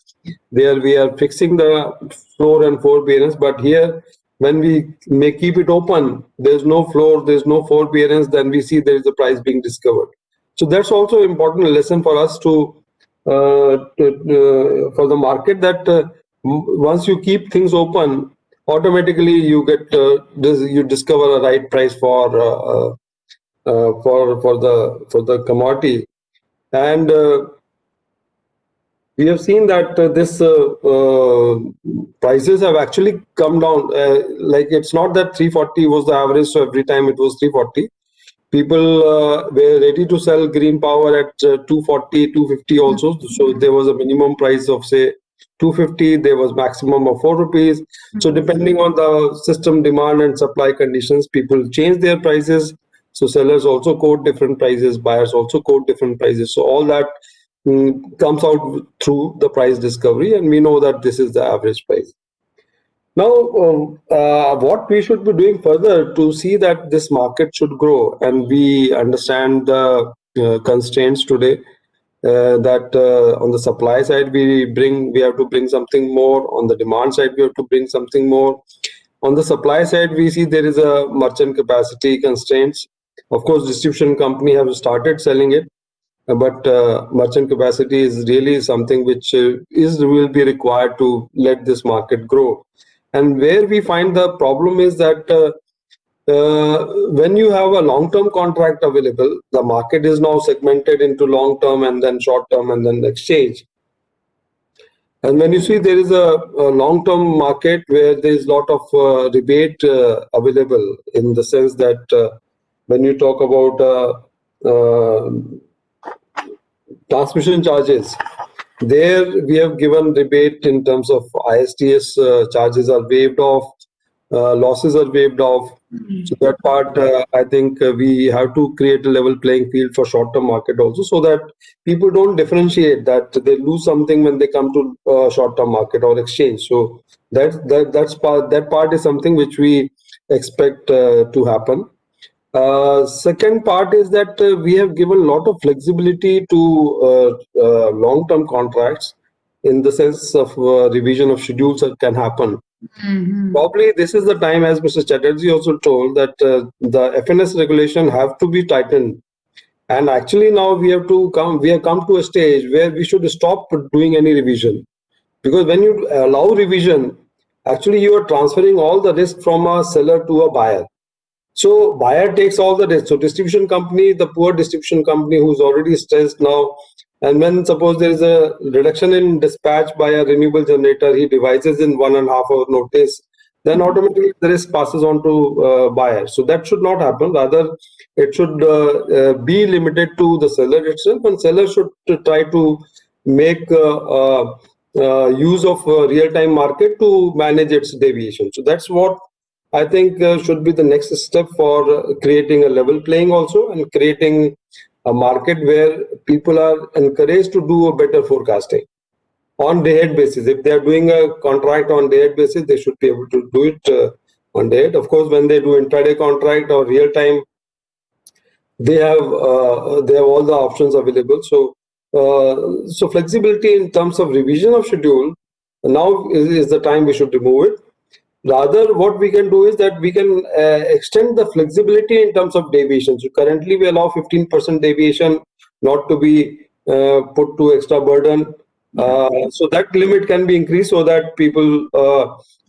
There we are fixing the floor and forbearance, but here when we may keep it open, there's no floor, there's no forbearance, then we see there is a price being discovered. So that's also an important lesson for us for the market, that once you keep things open, automatically you get you discover a right price for the commodity. And we have seen that this prices have actually come down. Like, it's not that 340 was the average, so every time it was 340. People were ready to sell green power at 240, 250 also. So there was a minimum price of, say, 250. There was maximum of 4 rupees. So depending on the system demand and supply conditions, people change their prices. So sellers also quote different prices, buyers also quote different prices. So all that comes out through the price discovery, and we know that this is the average price. Now, what we should be doing further to see that this market should grow, and we understand the constraints today, that on the supply side we have to bring something more, on the demand side we have to bring something more. On the supply side, we see there is a merchant capacity constraints. Of course, distribution company have started selling it, but merchant capacity is really something which will be required to let this market grow. And where we find the problem is that when you have a long-term contract available, the market is now segmented into long-term and then short-term and then exchange. And when you see there is a long-term market where there is a lot of rebate available, in the sense that when you talk about transmission charges, there we have given rebate in terms of ISTS charges are waived off, losses are waived off. So that part, I think we have to create a level playing field for short-term market also, so that people don't differentiate that they lose something when they come to short-term market or exchange. So that part is something which we expect to happen. Second part is that we have given a lot of flexibility to long-term contracts, in the sense of revision of schedules that can happen. Probably this is the time, as Mr. Chatterjee also told, that the FNS regulation have to be tightened. And actually now we have come to a stage where we should stop doing any revision. Because when you allow revision, actually you are transferring all the risk from a seller to a buyer. So buyer takes all the risk. So distribution company, the poor distribution company who's already stressed now, and when suppose there is a reduction in dispatch by a renewable generator, he devises in 1.5 hour notice, then automatically the risk passes on to buyer. So that should not happen. Rather, it should be limited to the seller itself, and seller should try to make use of real-time market to manage its deviation. So that's what I think should be the next step for creating a level playing also, and creating a market where people are encouraged to do a better forecasting on day-ahead basis. If they are doing a contract on day-ahead basis, they should be able to do it on day-ahead. Of course, when they do intraday contract or real-time, they have all the options available. So, so flexibility in terms of revision of schedule, now is the time we should remove it. Rather, what we can do is that we can extend the flexibility in terms of deviation. So currently we allow 15% deviation not to be put to extra burden. So that limit can be increased, so that people,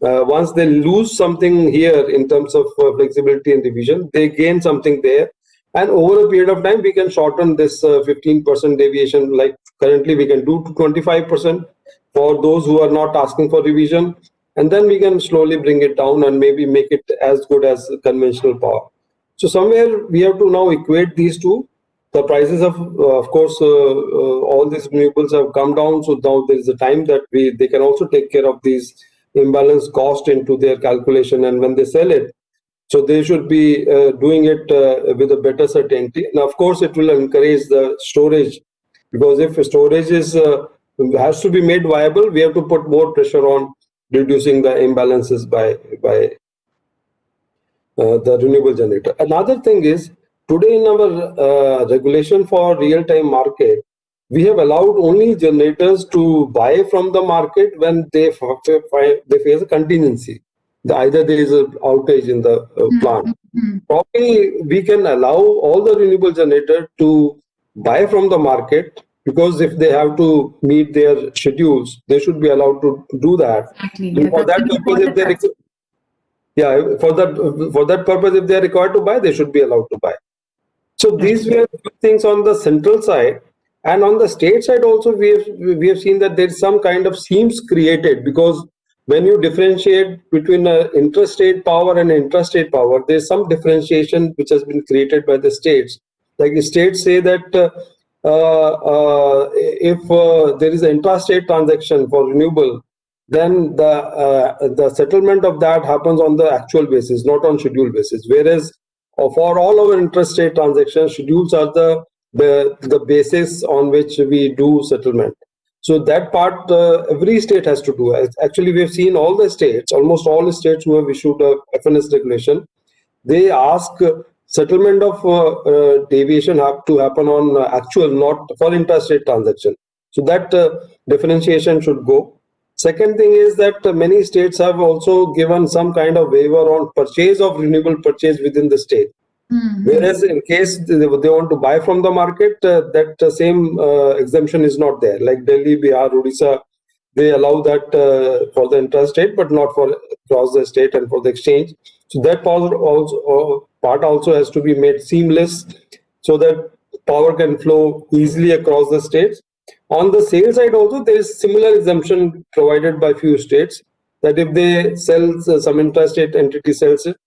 once they lose something here in terms of flexibility and deviation, they gain something there. And over a period of time, we can shorten this 15% deviation. Like currently we can do to 25% for those who are not asking for revision. And then we can slowly bring it down and maybe make it as good as conventional power. So somewhere we have to now equate these two. The prices of course, all these renewables have come down. So now there is a time that they can also take care of these imbalance cost into their calculation. And when they sell it, So they should be doing it with a better certainty. Now, of course, it will encourage the storage, because if storage is has to be made viable, we have to put more pressure on reducing the imbalances by the renewable generator. Another thing is, today in our regulation for real-time market, we have allowed only generators to buy from the market when they face a contingency. Either there is an outage in the plant. Probably we can allow all the renewable generators to buy from the market, because if they have to meet their schedules, they should be allowed to do that. Exactly. And Yeah, for that's that an purpose, if important they for that purpose, if they are required to buy, they should be allowed to buy. So these were things on the central side, and on the state side also we have seen that there is some kind of seams created, because when you differentiate between intrastate power and intrastate power, there is some differentiation which has been created by the states. Like the states say that if there is an intrastate transaction for renewable, then the settlement of that happens on the actual basis, not on schedule basis. Whereas for all our intrastate transactions, schedules are the basis on which we do settlement. So that part every state has to do. Actually, we have seen all the states, almost all the states who have issued a FNS regulation, they ask settlement of deviation have to happen on actual, not for intrastate transaction. So that differentiation should go. Second thing is that many states have also given some kind of waiver on purchase of renewable purchase within the state. Whereas in case they want to buy from the market, that same exemption is not there. Like Delhi, Bihar, Odisha, they allow that for the intrastate, but not for across the state and for the exchange. So that part also has to be made seamless, so that power can flow easily across the states. On the sales side also, there is similar exemption provided by few states, that if they sell some intrastate entity sells it,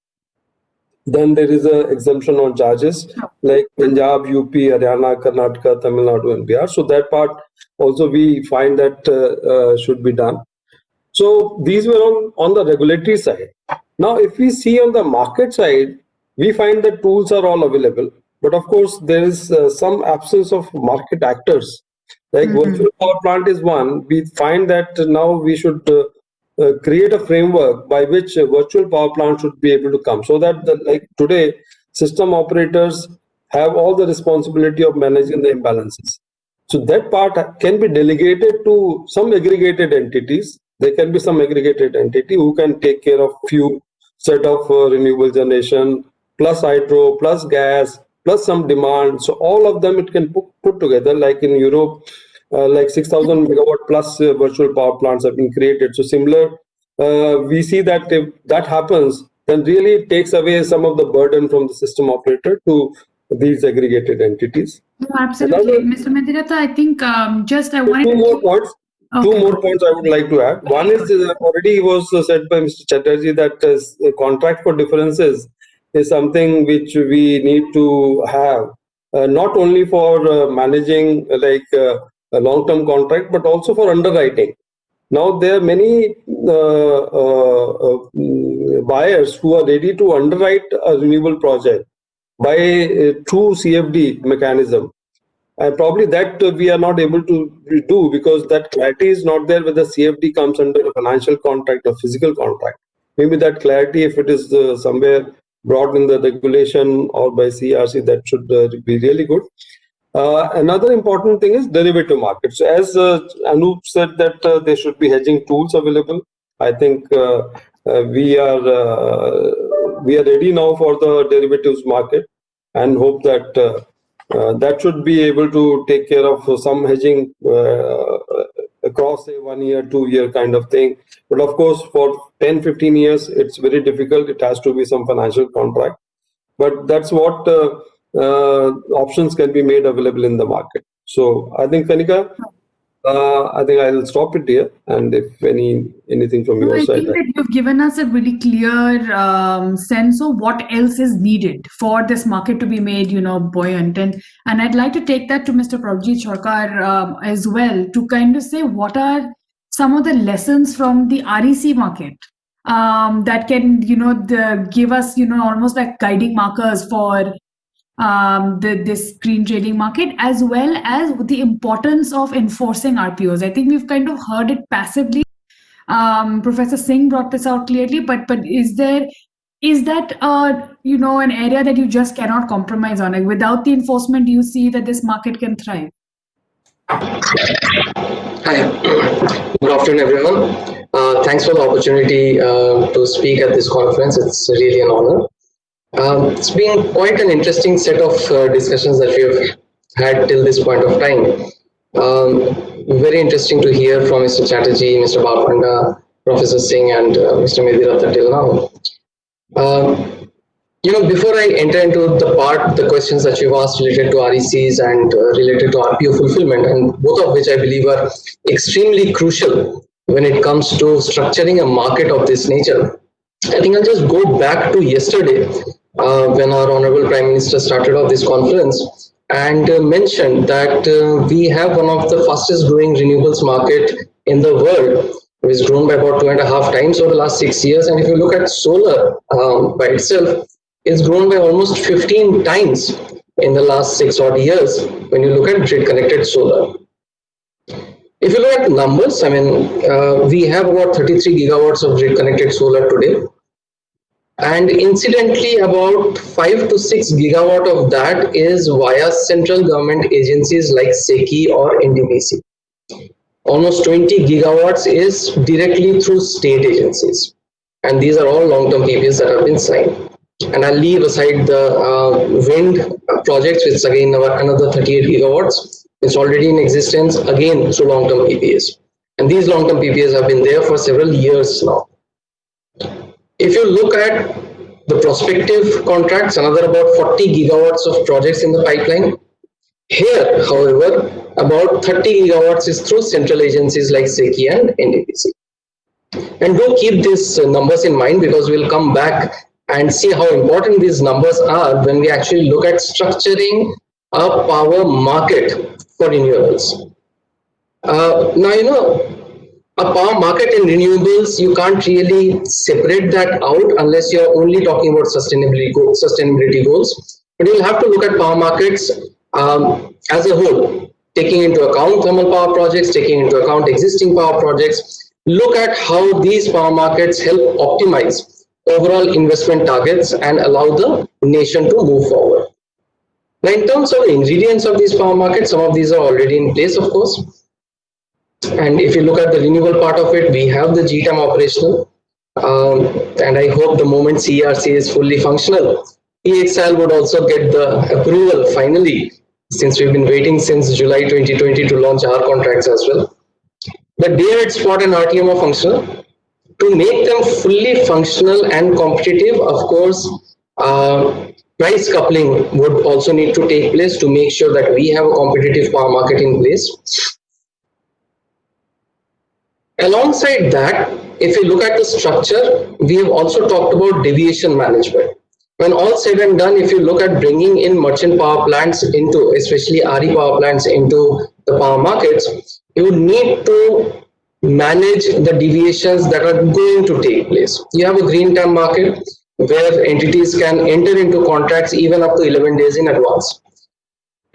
then there is a exemption on charges, like Punjab, UP, Haryana, Karnataka, Tamil Nadu, and Bihar. So that part also we find that should be done. So these were on the regulatory side. Now, if we see on the market side, we find that tools are all available, but of course there is some absence of market actors. Like virtual power plant is one. We find that now we should create a framework by which a virtual power plant should be able to come, so that like today, system operators have all the responsibility of managing the imbalances. So that part can be delegated to some aggregated entities. There can be some aggregated entity who can take care of few set of renewable generation, plus hydro, plus gas, plus some demand. So all of them it can put together, like in Europe, like 6,000 megawatt plus virtual power plants have been created. So similar, we see that if that happens, then really it takes away some of the burden from the system operator to these aggregated entities. No, absolutely. Mr. Mediratta, I think I wanted two more points. Okay. Two more points I would like to add. One is already was said by Mr. Chatterjee that the contract for differences is something which we need to have, not only for managing like a long-term contract, but also for underwriting. Now there are many buyers who are ready to underwrite a renewable project by true CFD mechanism. And probably that we are not able to do, because that clarity is not there whether CFD comes under a financial contract or physical contract. Maybe that clarity, if it is somewhere brought in the regulation or by CRC, that should be really good. Another important thing is derivative markets. So as Anup said that there should be hedging tools available. I think we are ready now for the derivatives market, and hope that that should be able to take care of some hedging across say 1 year, 2 year kind of thing. But of course, for 10, 15 years, it's very difficult. It has to be some financial contract. But that's what options can be made available in the market. So I think, Kanika, I think I'll stop it here. And if anything from your I side. think that you've given us a really clear sense of what else is needed for this market to be made, buoyant. And I'd like to take that to Mr. Prabhajit Sarkar as well, to kind of say what are some of the lessons from the REC market that can, give us, almost like guiding markers for this green trading market, as well as the importance of enforcing RPOs. I think we've kind of heard it passively. Professor Singh brought this out clearly, but is that an area that you just cannot compromise on? Like, without the enforcement, do you see that this market can thrive? Hi, good afternoon, everyone. Thanks for the opportunity to speak at this conference. It's really an honor. It's been quite an interesting set of discussions that we have had till this point of time. Very interesting to hear from Mr. Chatterjee, Mr. Bapanda, Professor Singh, and Mr. Mediratta till now. Before I enter into the questions that you've asked related to RECs and related to RPO fulfillment, and both of which I believe are extremely crucial when it comes to structuring a market of this nature, I think I'll just go back to yesterday when our Honorable Prime Minister started off this conference and mentioned that we have one of the fastest growing renewables market in the world. It has grown by about 2.5 times over the last 6 years. And if you look at solar by itself, it's grown by almost 15 times in the last 6 odd years when you look at grid connected solar. If you look at numbers, we have about 33 gigawatts of grid connected solar today. And incidentally, about 5 to 6 gigawatt of that is via central government agencies like SECI or NTPC. Almost 20 gigawatts is directly through state agencies. And these are all long-term PPAs that have been signed. And I'll leave aside the wind projects, which is again another 38 gigawatts. It's already in existence, again through long-term PPAs. And these long-term PPAs have been there for several years now. If you look at the prospective contracts, another about 40 gigawatts of projects in the pipeline. Here, however, about 30 gigawatts is through central agencies like SECI and NTPC. And do keep these numbers in mind, because we'll come back and see how important these numbers are when we actually look at structuring a power market for renewables. A power market in renewables, you can't really separate that out unless you're only talking about sustainability goals. But you'll have to look at power markets as a whole, taking into account thermal power projects, taking into account existing power projects. Look at how these power markets help optimize overall investment targets and allow the nation to move forward. Now, in terms of the ingredients of these power markets, some of these are already in place, of course. And if you look at the renewable part of it, we have the GTAM operational. And I hope the moment CERC is fully functional, EXIL would also get the approval finally, since we've been waiting since July 2020 to launch our contracts as well. The day-ahead spot and RTM are functional. To make them fully functional and competitive, of course, price coupling would also need to take place to make sure that we have a competitive power market in place. Alongside that, if you look at the structure, we have also talked about deviation management. When all said and done, if you look at bringing in merchant power plants into, especially RE power plants into the power markets, you need to manage the deviations that are going to take place. You have a green term market where entities can enter into contracts even up to 11 days in advance.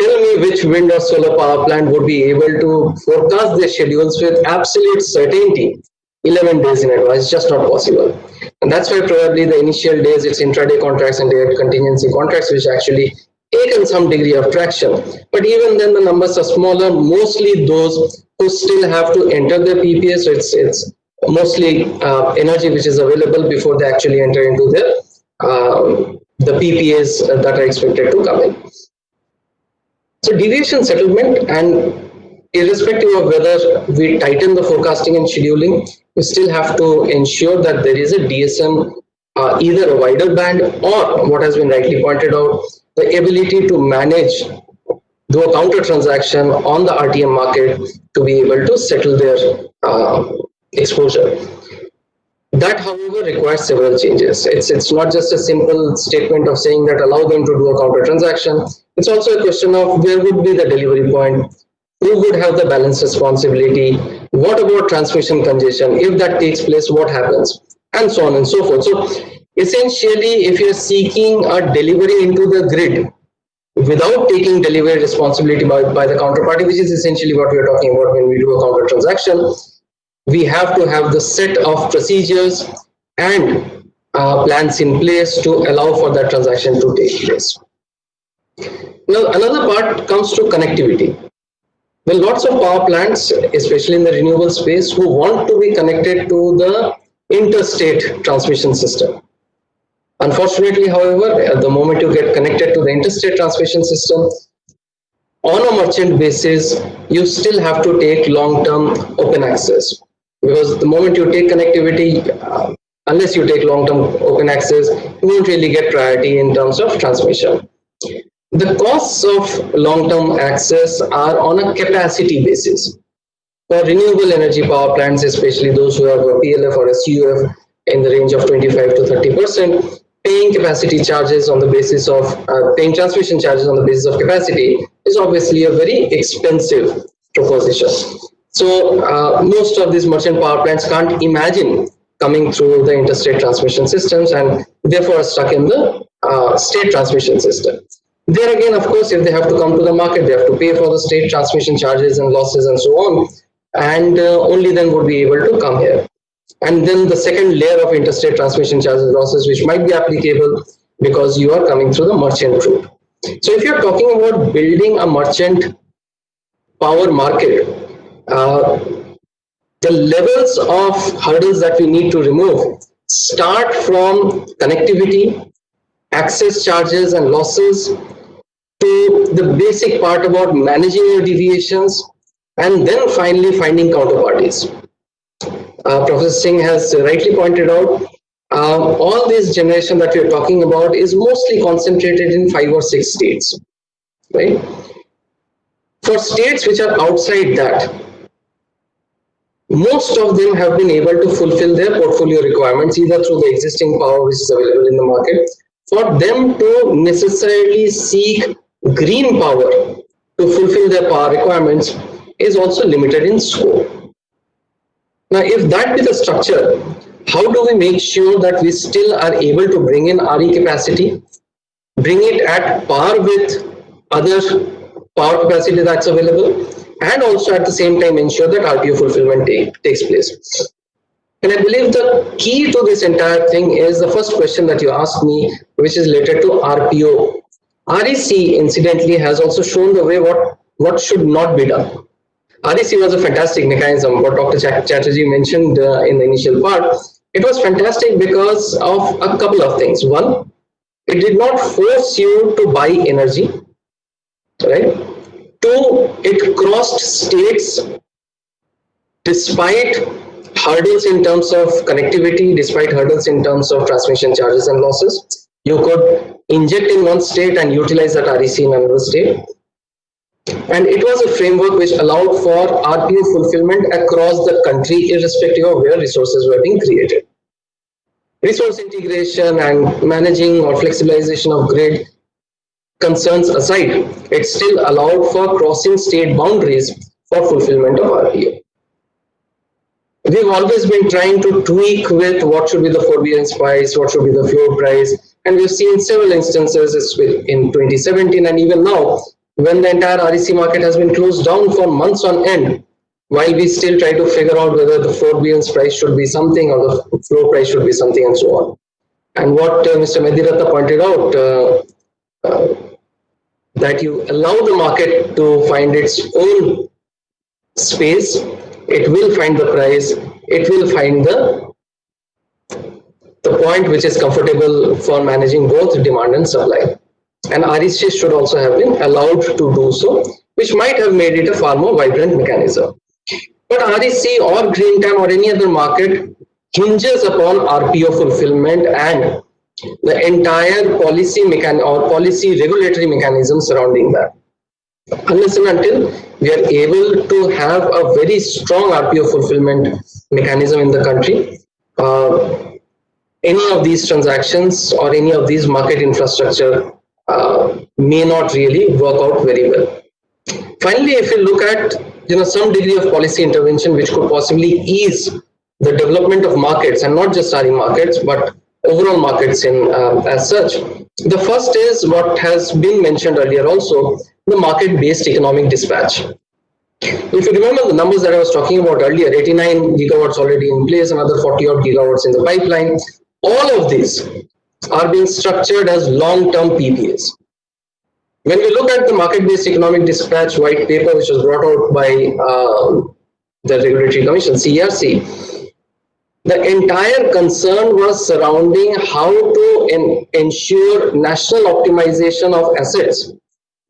Tell me which wind or solar power plant would be able to forecast their schedules with absolute certainty 11 days in advance. It's just not possible. And that's why probably the initial days it's intraday contracts and day contingency contracts, which actually taken some degree of traction. But even then the numbers are smaller, mostly those who still have to enter their PPAs. So it's mostly energy which is available before they actually enter into the PPAs that are expected to come in. So deviation settlement, and irrespective of whether we tighten the forecasting and scheduling, we still have to ensure that there is a DSM, either a wider band or, what has been rightly pointed out, the ability to manage, do a counter transaction on the RTM market to be able to settle their exposure. That, however, requires several changes. It's not just a simple statement of saying that allow them to do a counter transaction. It's also a question of where would be the delivery point, who would have the balance responsibility, what about transmission congestion? If that takes place, what happens? and so on and so forth. So essentially, if you're seeking a delivery into the grid without taking delivery responsibility by the counterparty, which is essentially what we're talking about when we do a counter transaction, we have to have the set of procedures and plans in place to allow for that transaction to take place. Now, another part comes to connectivity. There are lots of power plants, especially in the renewable space, who want to be connected to the interstate transmission system. Unfortunately, however, at the moment you get connected to the interstate transmission system, on a merchant basis, you still have to take long-term open access. Because the moment you take connectivity, unless you take long-term open access, you won't really get priority in terms of transmission. The costs of long-term access are on a capacity basis. For renewable energy power plants, especially those who have a PLF or a CUF in the range of 25 to 30%, paying capacity charges on the basis of paying transmission charges on the basis of capacity is obviously a very expensive proposition. So most of these merchant power plants can't imagine coming through the interstate transmission systems and therefore are stuck in the state transmission system. There again, of course, if they have to come to the market, they have to pay for the state transmission charges and losses and so on, and only then would be able to come here. And then the second layer of interstate transmission charges and losses, which might be applicable because you are coming through the merchant route. So if you're talking about building a merchant power market, the levels of hurdles that we need to remove start from connectivity, access charges and losses, to the basic part about managing your deviations, and then finally finding counterparties. Professor Singh has rightly pointed out, all this generation that we're talking about is mostly concentrated in 5 or 6 states, right? For states which are outside that, most of them have been able to fulfill their portfolio requirements either through the existing power which is available in the market. For them to necessarily seek green power to fulfill their power requirements is also limited in scope. Now, if that be the structure, how do we make sure that we still are able to bring in RE capacity, bring it at par with other power capacity that's available, and also at the same time ensure that RPO fulfillment takes place? And I believe the key to this entire thing is the first question that you asked me, which is related to RPO. REC, incidentally, has also shown the way what should not be done. REC was a fantastic mechanism, what Dr. Chatterjee mentioned in the initial part. It was fantastic because of a couple of things. One, it did not force you to buy energy, right? Two, it crossed states despite hurdles in terms of connectivity, despite hurdles in terms of transmission charges and losses. You could inject in one state and utilize that REC in another state. And it was a framework which allowed for RPO fulfillment across the country, irrespective of where resources were being created. Resource integration and managing or flexibilization of grid concerns aside, it still allowed for crossing state boundaries for fulfillment of RPO. We've always been trying to tweak with what should be the forbearance price, what should be the floor price, and we've seen several instances in 2017 and even now, when the entire REC market has been closed down for months on end, while we still try to figure out whether the forbearance price should be something or the floor price should be something and so on. And what Mr. Mediratta pointed out, that you allow the market to find its own space, it will find the price, it will find the point which is comfortable for managing both demand and supply. And REC should also have been allowed to do so, which might have made it a far more vibrant mechanism. But REC or Green Time or any other market hinges upon RPO fulfillment and the entire policy policy regulatory mechanism surrounding that. Unless and until we are able to have a very strong RPO fulfillment mechanism in the country, any of these transactions or any of these market infrastructure may not really work out very well. Finally, if you look at some degree of policy intervention which could possibly ease the development of markets, and not just RE markets, but overall markets in as such. The first is what has been mentioned earlier also, the market-based economic dispatch. If you remember the numbers that I was talking about earlier, 89 gigawatts already in place, another 40 odd gigawatts in the pipeline, all of these are being structured as long-term PPAs. When we look at the market-based economic dispatch white paper, which was brought out by the Regulatory Commission, CERC, the entire concern was surrounding how to ensure national optimization of assets,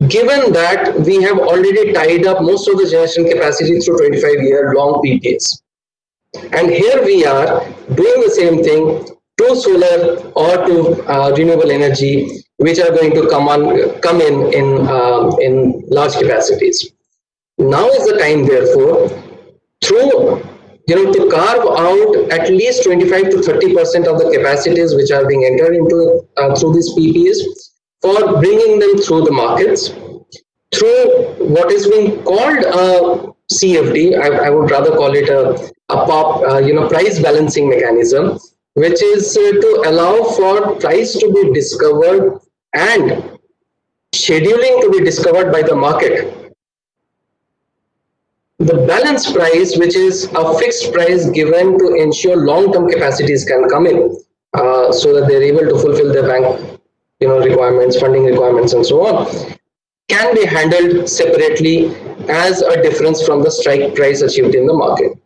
given that we have already tied up most of the generation capacity through 25-year long PPAs. And here we are doing the same thing to solar or to renewable energy, which are going to come in large capacities. Now is the time, therefore, to carve out at least 25 to 30% of the capacities which are being entered into through these PPAs, for bringing them through the markets through what is being called a CFD. I would rather call it a price balancing mechanism, which is to allow for price to be discovered and scheduling to be discovered by the market. The balance price, which is a fixed price given to ensure long-term capacities can come in, so that they're able to fulfill their bank requirements, funding requirements, and so on, can be handled separately as a difference from the strike price achieved in the market.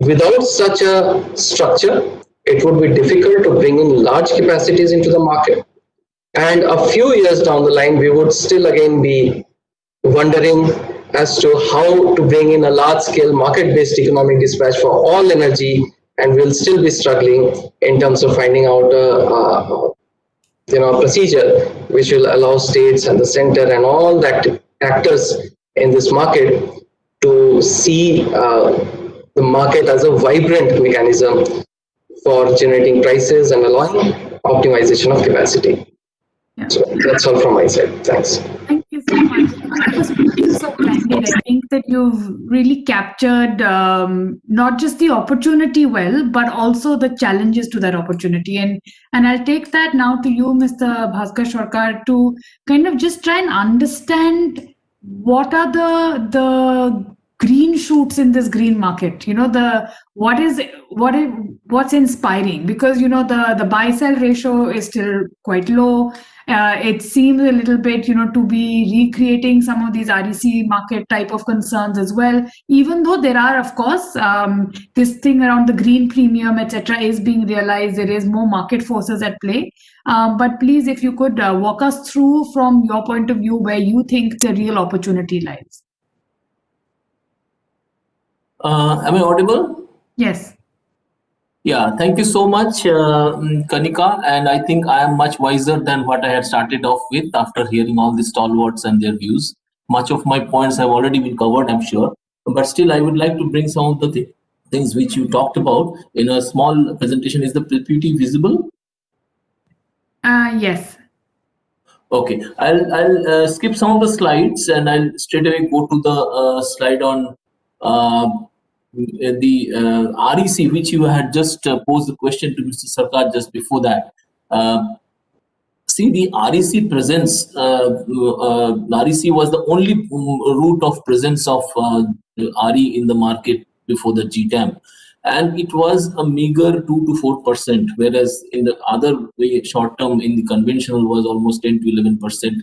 Without such a structure, it would be difficult to bring in large capacities into the market. And a few years down the line, we would still again be wondering as to how to bring in a large-scale market-based economic dispatch for all energy, and we'll still be struggling in terms of finding out a procedure which will allow states and the center and all that actors in this market to see the market as a vibrant mechanism for generating prices and allowing optimization of capacity. Yeah. So that's all from my side. Thanks. Thank you so much. For speaking so candid, I think that you've really captured not just the opportunity well, but also the challenges to that opportunity. And I'll take that now to you, Mr. Bhaskar Sarkar, to kind of just try and understand what are the green shoots in this green market. What's inspiring, because the buy sell ratio is still quite low. It seems a little bit, to be recreating some of these REC market type of concerns as well, even though there are, of course, this thing around the green premium, etc., is being realized. There is more market forces at play. But please, if you could walk us through from your point of view where you think the real opportunity lies. Am I audible? Yes. Yeah, thank you so much, Kanika. And I think I am much wiser than what I had started off with after hearing all the stalwarts and their views. Much of my points have already been covered, I'm sure. But still, I would like to bring some of the things which you talked about in a small presentation. Is the PPT visible? Yes. Okay, I'll skip some of the slides and I'll straight away go to the slide on the REC, which you had just posed the question to Mr. Sarkar just before that. See, the REC presence, REC was the only route of presence of RE in the market before the GTAM. And it was a meager 2 to 4%, whereas in the other way, short term in the conventional was almost 10 to 11%.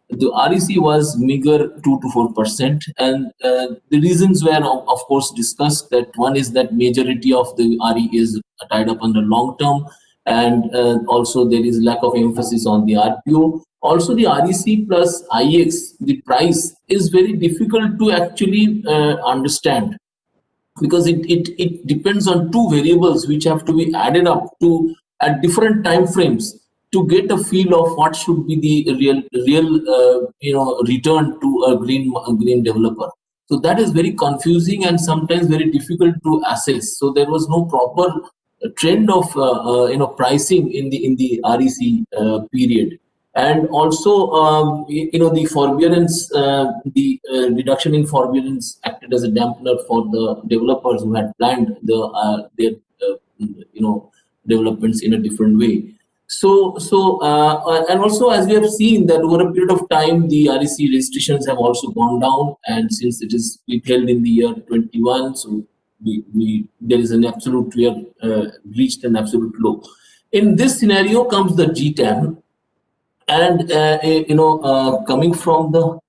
The REC was meager 2 to 4%, and the reasons were of course discussed. That one is that majority of the RE is tied up under long term, and also there is lack of emphasis on the RPO. Also the REC plus IX, the price is very difficult to actually understand, because it depends on two variables which have to be added up to at different time frames to get a feel of what should be the real return to a green developer. So that is very confusing and sometimes very difficult to assess. So there was no proper trend of pricing in the REC period. And also, the forbearance, the reduction in forbearance acted as a dampener for the developers who had planned their developments in a different way. And also, as we have seen that over a period of time, the REC registrations have also gone down, and since it is held in the year 21, so there is an absolute, we have reached an absolute low. In this scenario comes the GTAM, and coming from the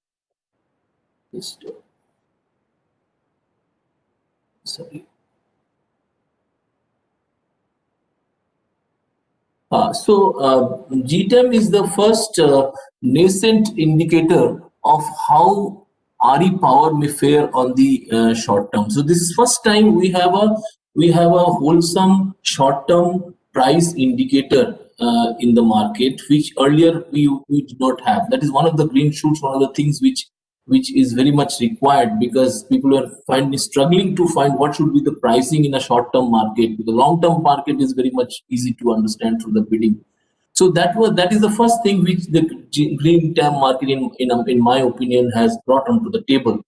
GTAM is the first nascent indicator of how RE power may fare on the short term. So this is first time we have a wholesome short term price indicator in the market, which earlier we did not have. That is one of the green shoots, one of the things which is very much required, because people are struggling to find what should be the pricing in a short term market. The long term market is very much easy to understand through the bidding. So that is the first thing which the green TAM market, in my opinion, has brought onto the table.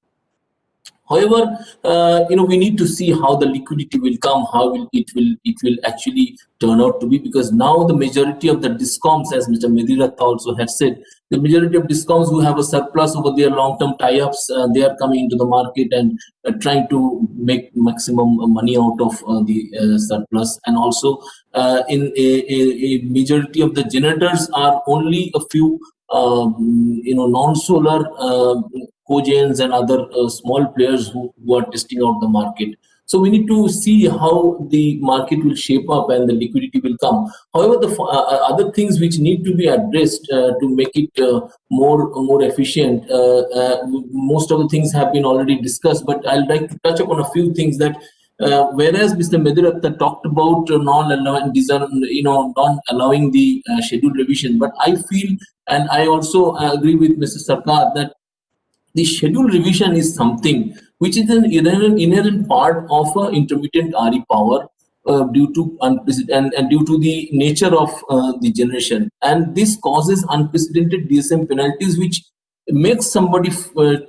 However, we need to see how the liquidity will come, how it will actually turn out to be, because now the majority of the DISCOMs, as Mr. Mediratta also has said, the majority of DISCOMs who have a surplus over their long-term tie-ups, they are coming into the market and trying to make maximum money out of the surplus. And also, in a majority of the generators are only a few, non-solar cogens and other small players who are testing out the market. So we need to see how the market will shape up and the liquidity will come. However, the other things which need to be addressed to make it more efficient, most of the things have been already discussed, but I'd like to touch upon a few things that whereas Mr. Mediratta talked about non-allowing the schedule revision, but I feel, and I also agree with Mr. Sarkar, that the schedule revision is something which is an inherent part of intermittent RE power due to and due to the nature of the generation, and this causes unprecedented DSM penalties, which makes somebody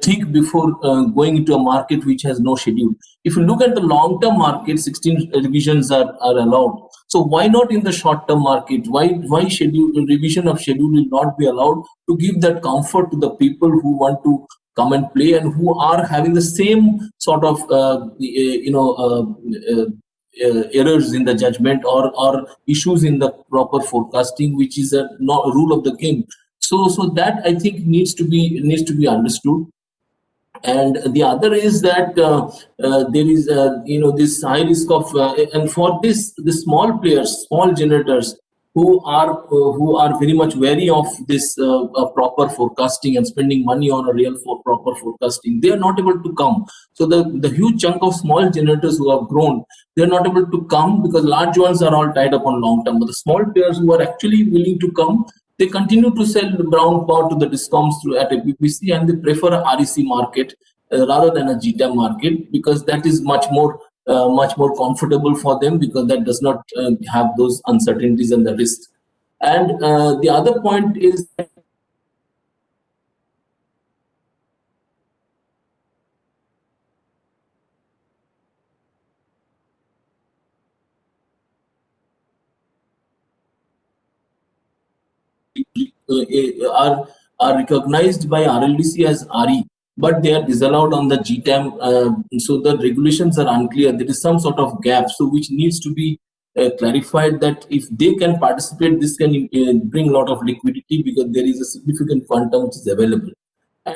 think before going into a market which has no schedule. If you look at the long-term market, 16 revisions are allowed. So why not in the short-term market? Why revision of schedule will not be allowed to give that comfort to the people who want to come and play and who are having the same sort of errors in the judgment or issues in the proper forecasting, which is a rule of the game. So that I think needs to be understood. And the other is that there is this high risk of and for this, the small players, small generators who are very much wary of this proper forecasting and spending money on a real proper forecasting, they are not able to come. So the huge chunk of small generators who have grown, they are not able to come because large ones are all tied up on long term. But the small players who are actually willing to come, they continue to sell the brown power to the DISCOMs at a PPC, and they prefer a REC market rather than a GTAM market, because that is much more comfortable for them, because that does not have those uncertainties and the risks. And the other point is are recognized by RLDC as RE, but they are disallowed on the GTAM. So the regulations are unclear. There is some sort of gap, so which needs to be clarified, that if they can participate, this can bring a lot of liquidity, because there is a significant quantum which is available.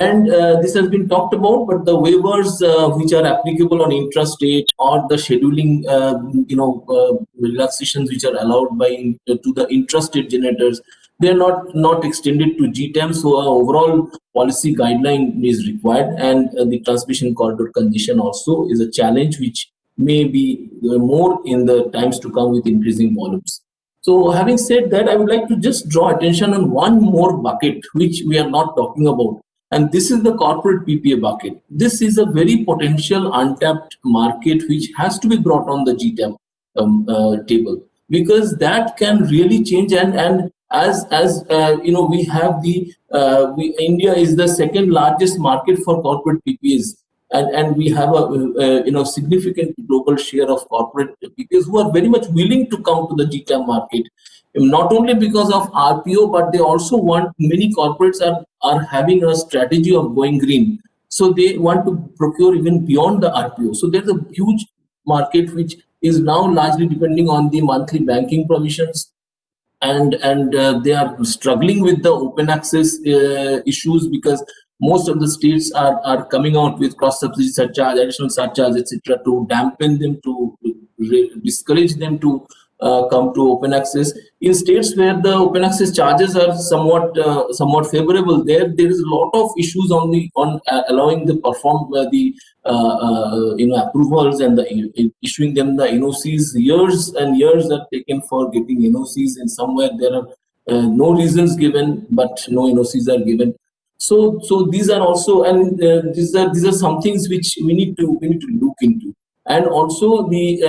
And this has been talked about, but the waivers which are applicable on intrastate or the scheduling, relaxations which are allowed to the intrastate generators, they are not extended to GTAM. So our overall policy guideline is required, and the transmission corridor congestion also is a challenge which may be more in the times to come with increasing volumes. So having said that, I would like to just draw attention on one more bucket which we are not talking about, and this is the corporate PPA bucket. This is a very potential untapped market which has to be brought on the GTAM table, because that can really change. And we have India is the second largest market for corporate PPAs. And we have a significant global share of corporate PPAs who are very much willing to come to the GTAM market, not only because of RPO, but they also want, many corporates are having a strategy of going green. So they want to procure even beyond the RPO. So there's a huge market which is now largely depending on the monthly banking provisions, and they are struggling with the open access issues, because most of the states are coming out with cross subsidy surcharge, additional surcharge, etc., to dampen them, to discourage them to come to open access. In states where the open access charges are somewhat favorable, there is a lot of issues on allowing the approvals and issuing them the NOCs. Years and years are taken for getting NOCs, and somewhere there are no reasons given, but no NOCs are given. So these are also, and these are some things which we need to look into. And also the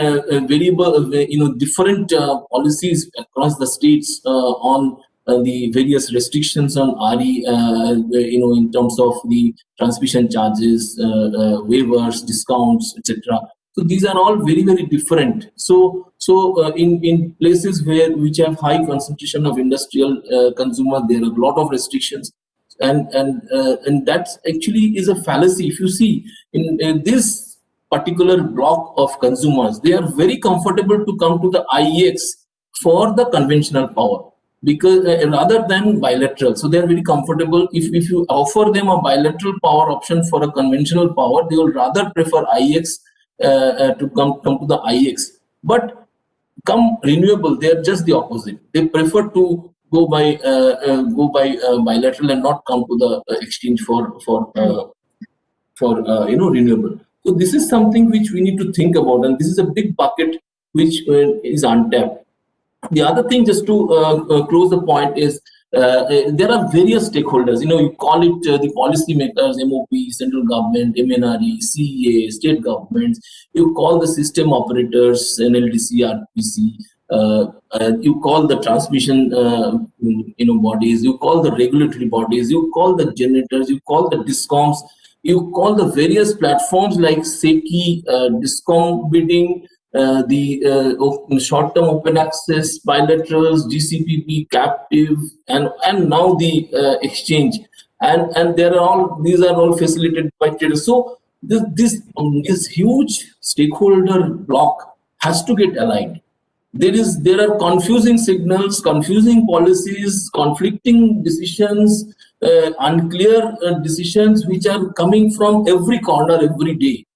variable, different policies across the states on the various restrictions on RE, in terms of the transmission charges, waivers, discounts, etc. So these are all very, very different. So in places which have high concentration of industrial consumer, there are a lot of restrictions, and that actually is a fallacy. If you see in this particular block of consumers, they are very comfortable to come to the IEX for the conventional power, because rather than bilateral. So they are very comfortable. If you offer them a bilateral power option for a conventional power, they will rather prefer IEX to come to the IEX. But come renewable, they are just the opposite. They prefer to go by bilateral and not come to the exchange for renewable. So this is something which we need to think about, and this is a big bucket which is untapped. The other thing, just to close the point, is there are various stakeholders. You call it the policy makers, MOP, central government, MNRE, CEA, state governments. You call the system operators, NLDC, RPC. You call the transmission bodies. You call the regulatory bodies. You call the generators. You call the DISCOMs. You call the various platforms like SECI, DISCOM bidding, the short-term open access, bilaterals, GCPP, captive, and now the exchange, and these are all facilitated by traders. So this huge stakeholder block has to get aligned. There are confusing signals, confusing policies, conflicting decisions, unclear decisions which are coming from every corner every day,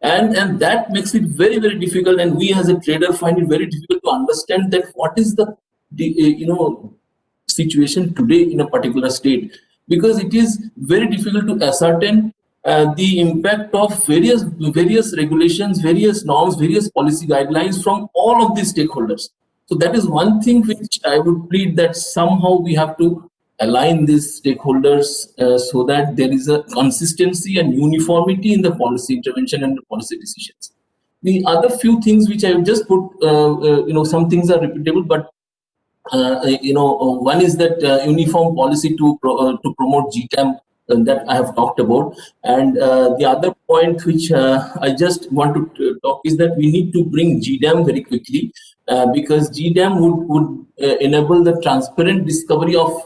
and that makes it very, very difficult. And we as a trader find it very difficult to understand that what is the situation today in a particular state, because it is very difficult to ascertain the impact of various regulations, various norms, various policy guidelines from all of these stakeholders. So that is one thing which I would plead, that somehow we have to align these stakeholders so that there is a consistency and uniformity in the policy intervention and the policy decisions. The other few things which I have just put, some things are repeatable, but one is that uniform policy to promote GTAM that I have talked about. And the other point which I just want to talk is that we need to bring GDAM very quickly, because GDAM would enable the transparent discovery of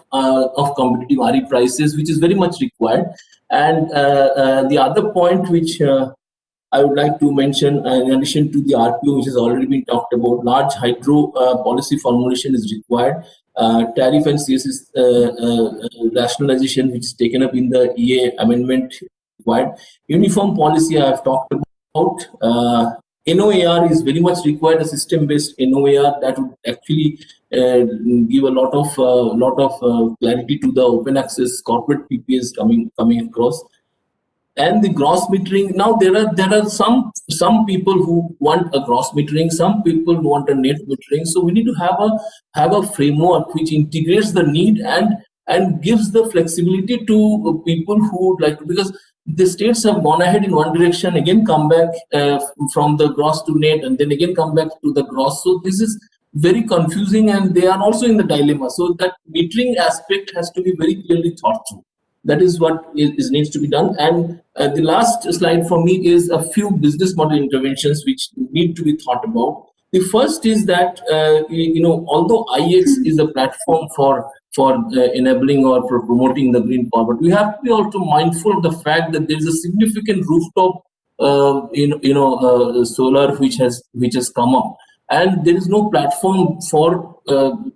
competitive RE prices, which is very much required. And the other point which I would like to mention, in addition to the RPO, which has already been talked about, large hydro policy formulation is required. Tariff and CSS rationalization, which is taken up in the EA amendment, required. Uniform policy I have talked about. NOAR is very much required, a system-based NOAR that would actually give a lot of clarity to the open access corporate PPAs coming across. And the gross metering, now there are some people who want a gross metering, some people who want a net metering. So we need to have a framework which integrates the need and gives the flexibility to people who would like to, because the states have gone ahead in one direction, again come back from the gross to net, and then again come back to the gross. So this is very confusing, and they are also in the dilemma. So that metering aspect has to be very clearly thought through. That is what needs to be done. And the last slide for me is a few business model interventions which need to be thought about. The first is that although IEX is a platform for enabling or for promoting the green power, but we have to be also mindful of the fact that there is a significant rooftop solar which has come up, and there is no platform for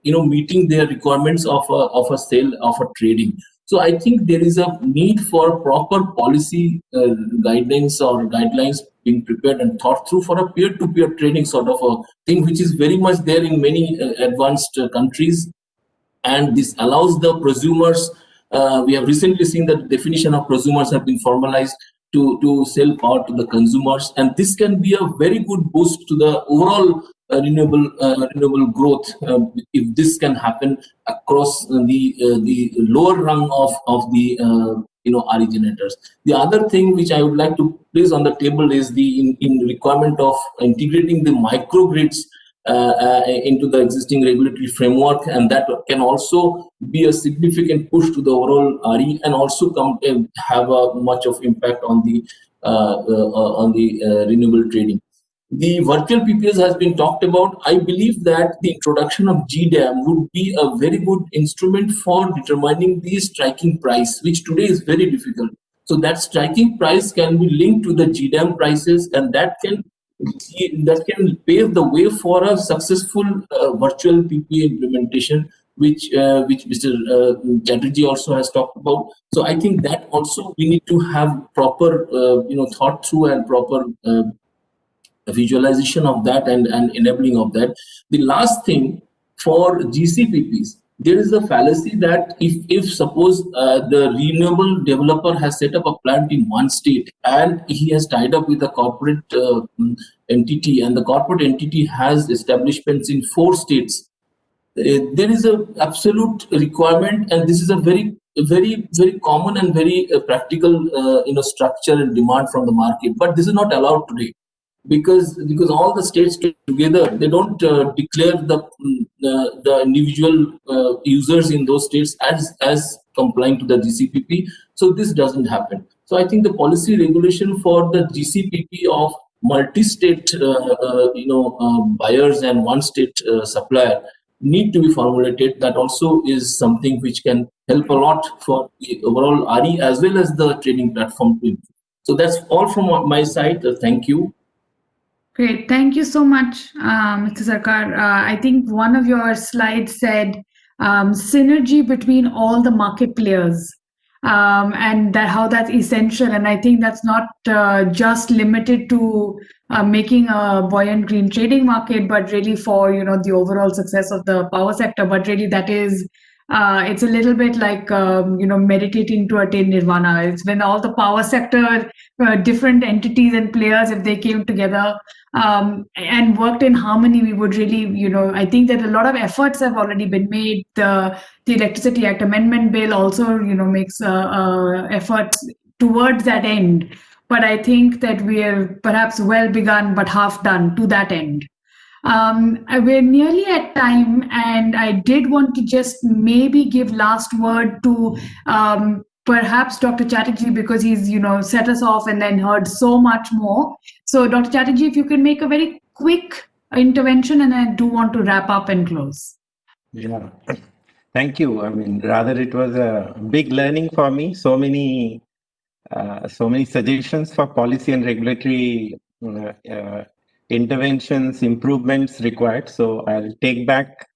meeting their requirements of a sale, of a trading. So I think there is a need for proper policy guidelines or guidelines being prepared and thought through for a peer-to-peer trading sort of a thing, which is very much there in many advanced countries. And this allows the prosumers. We have recently seen that the definition of prosumers have been formalized to sell power to the consumers, and this can be a very good boost to the overall renewable growth if this can happen across the lower rung of the RE generators. The other thing which I would like to place on the table is the in requirement of integrating the microgrids into the existing regulatory framework, and that can also be a significant push to the overall RE, and also have a much of impact on the renewable trading. The virtual PPAs has been talked about. I believe that the introduction of GDAM would be a very good instrument for determining the striking price, which today is very difficult. So that striking price can be linked to the GDAM prices, and that can pave the way for a successful virtual PPA implementation, which Mr. Chatterjee also has talked about. So I think that also we need to have proper thought through and proper visualization of that and enabling of that. The last thing for GCPPs, there is a fallacy that if suppose the renewable developer has set up a plant in one state and he has tied up with a corporate entity, and the corporate entity has establishments in 4 states, there is a absolute requirement, and this is a very common and very practical structure and demand from the market, but this is not allowed today. Because all the states together, they don't declare the individual users in those states as complying to the GCPP. So this doesn't happen. So I think the policy regulation for the GCPP of multi-state buyers and one-state supplier need to be formulated. That also is something which can help a lot for the overall RE as well as the trading platform. So that's all from my side. Thank you. Great. Thank you so much, Mr. Sarkar. I think one of your slides said synergy between all the market players, and how that's essential. And I think that's not just limited to making a buoyant green trading market, but really for the overall success of the power sector. But really, that is it's a little bit like meditating to attain nirvana. It's when all the power sector different entities and players, if they came together and worked in harmony, we would really, I think that a lot of efforts have already been made. The Electricity Act Amendment Bill also, makes efforts towards that end. But I think that we are perhaps well begun, but half done to that end. We're nearly at time, and I did want to just maybe give last word to perhaps Dr. Chatterjee, because he's set us off and then heard so much more. So Dr. Chatterjee, if you can make a very quick intervention, and I do want to wrap up and close. Yeah, thank you. I mean, rather it was a big learning for me. So many suggestions for policy and regulatory interventions, improvements required. So I'll take back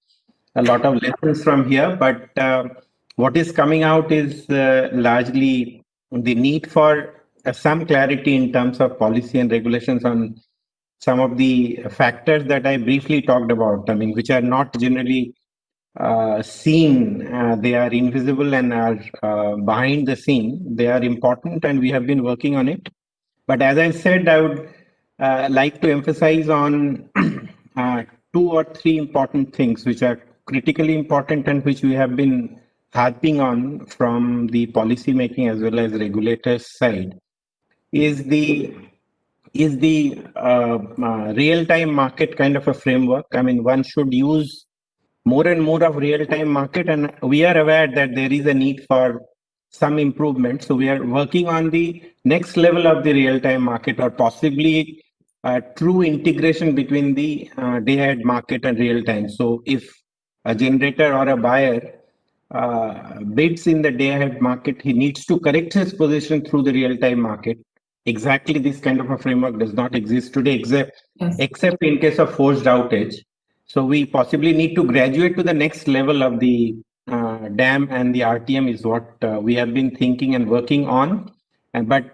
a lot of lessons from here. But what is coming out is largely the need for some clarity in terms of policy and regulations on some of the factors that I briefly talked about. I mean, which are not generally seen. They are invisible and are behind the scene. They are important, and we have been working on it. But as I said, I would like to emphasize on 2 or 3 important things which are critically important and which we have been harping on from the policy making as well as regulators side, is the is the real-time market kind of a framework. I mean, one should use more and more of real-time market, and we are aware that there is a need for some improvement. So we are working on the next level of the real-time market, or possibly true integration between the day-ahead market and real-time. So if a generator or a buyer bids in the day-ahead market, he needs to correct his position through the real-time market. Exactly this kind of a framework does not exist today, except in case of forced outage. So we possibly need to graduate to the next level of the DAM, and the RTM is what we have been thinking and working on. But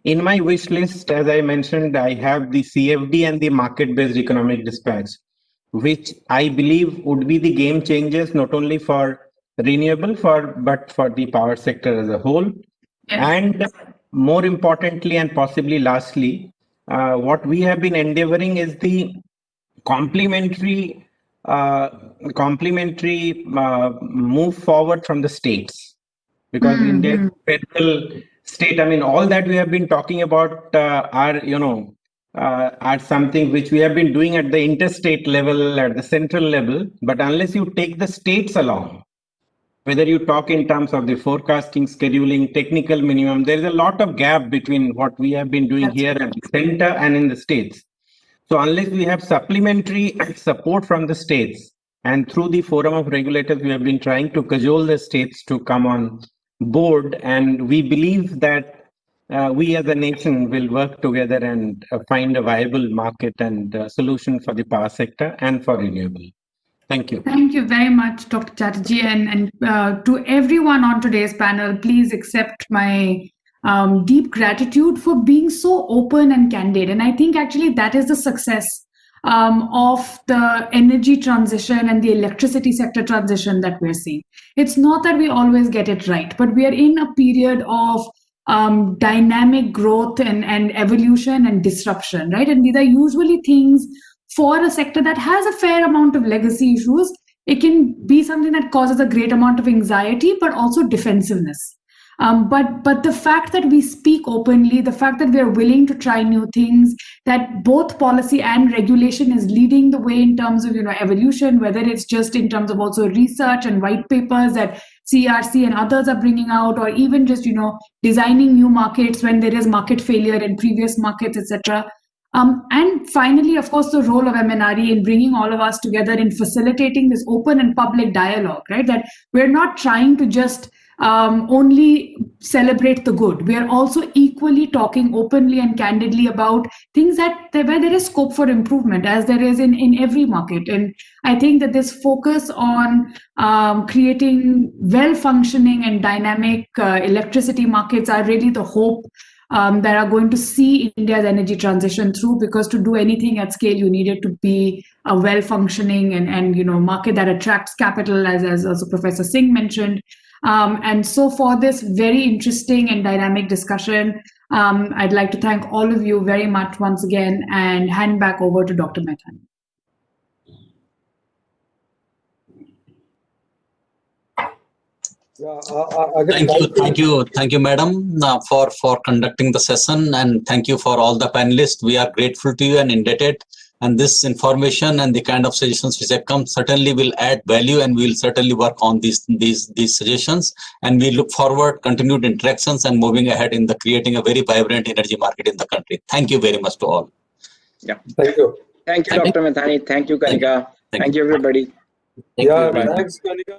in my wish list, as I mentioned, I have the CFD and the market-based economic dispatch, which I believe would be the game changers, not only for renewable, but for the power sector as a whole. Yeah. And more importantly, and possibly lastly, what we have been endeavoring is the complementary move forward from the states, because India is a federal state. I mean, all that we have been talking about are something which we have been doing at the interstate level, at the central level. But unless you take the states along, whether you talk in terms of the forecasting, scheduling, technical minimum, there is a lot of gap between what we have been doing here at the center and in the states. So unless we have supplementary support from the states, and through the forum of regulators, we have been trying to cajole the states to come on board, and we believe that we as a nation will work together and find a viable market and solution for the power sector and for renewable. Thank you. Thank you very much, Dr. Chatterjee. And to everyone on today's panel, please accept my deep gratitude for being so open and candid. And I think actually that is the success of the energy transition and the electricity sector transition that we're seeing. It's not that we always get it right, but we are in a period of dynamic growth and evolution and disruption, right? And these are usually things for a sector that has a fair amount of legacy issues. It can be something that causes a great amount of anxiety, but also defensiveness. But the fact that we speak openly, the fact that we are willing to try new things, that both policy and regulation is leading the way in terms of evolution, whether it's just in terms of also research and white papers that CRC and others are bringing out, or even just designing new markets when there is market failure in previous markets, etc. And finally, of course, the role of MNRE in bringing all of us together in facilitating this open and public dialogue, right? That we're not trying to just only celebrate the good. We are also equally talking openly and candidly about things where there is scope for improvement, as there is in every market. And I think that this focus on creating well-functioning and dynamic electricity markets are really the hope that are going to see India's energy transition through, because to do anything at scale, you need it to be a well-functioning and market that attracts capital, as also Professor Singh mentioned. And so for this very interesting and dynamic discussion, I'd like to thank all of you very much once again and hand back over to Dr. Mehta. Thank you, madam, for conducting the session, and thank you for all the panelists. We are grateful to you and indebted. And this information and the kind of suggestions which have come certainly will add value, and we will certainly work on these suggestions. And we look forward continued interactions and moving ahead in the creating a very vibrant energy market in the country. Thank you very much to all. Yeah. Thank you. Thank you, Dr. Methani. Thank you, Kanika. Thank you, everybody. Thanks, Kanika.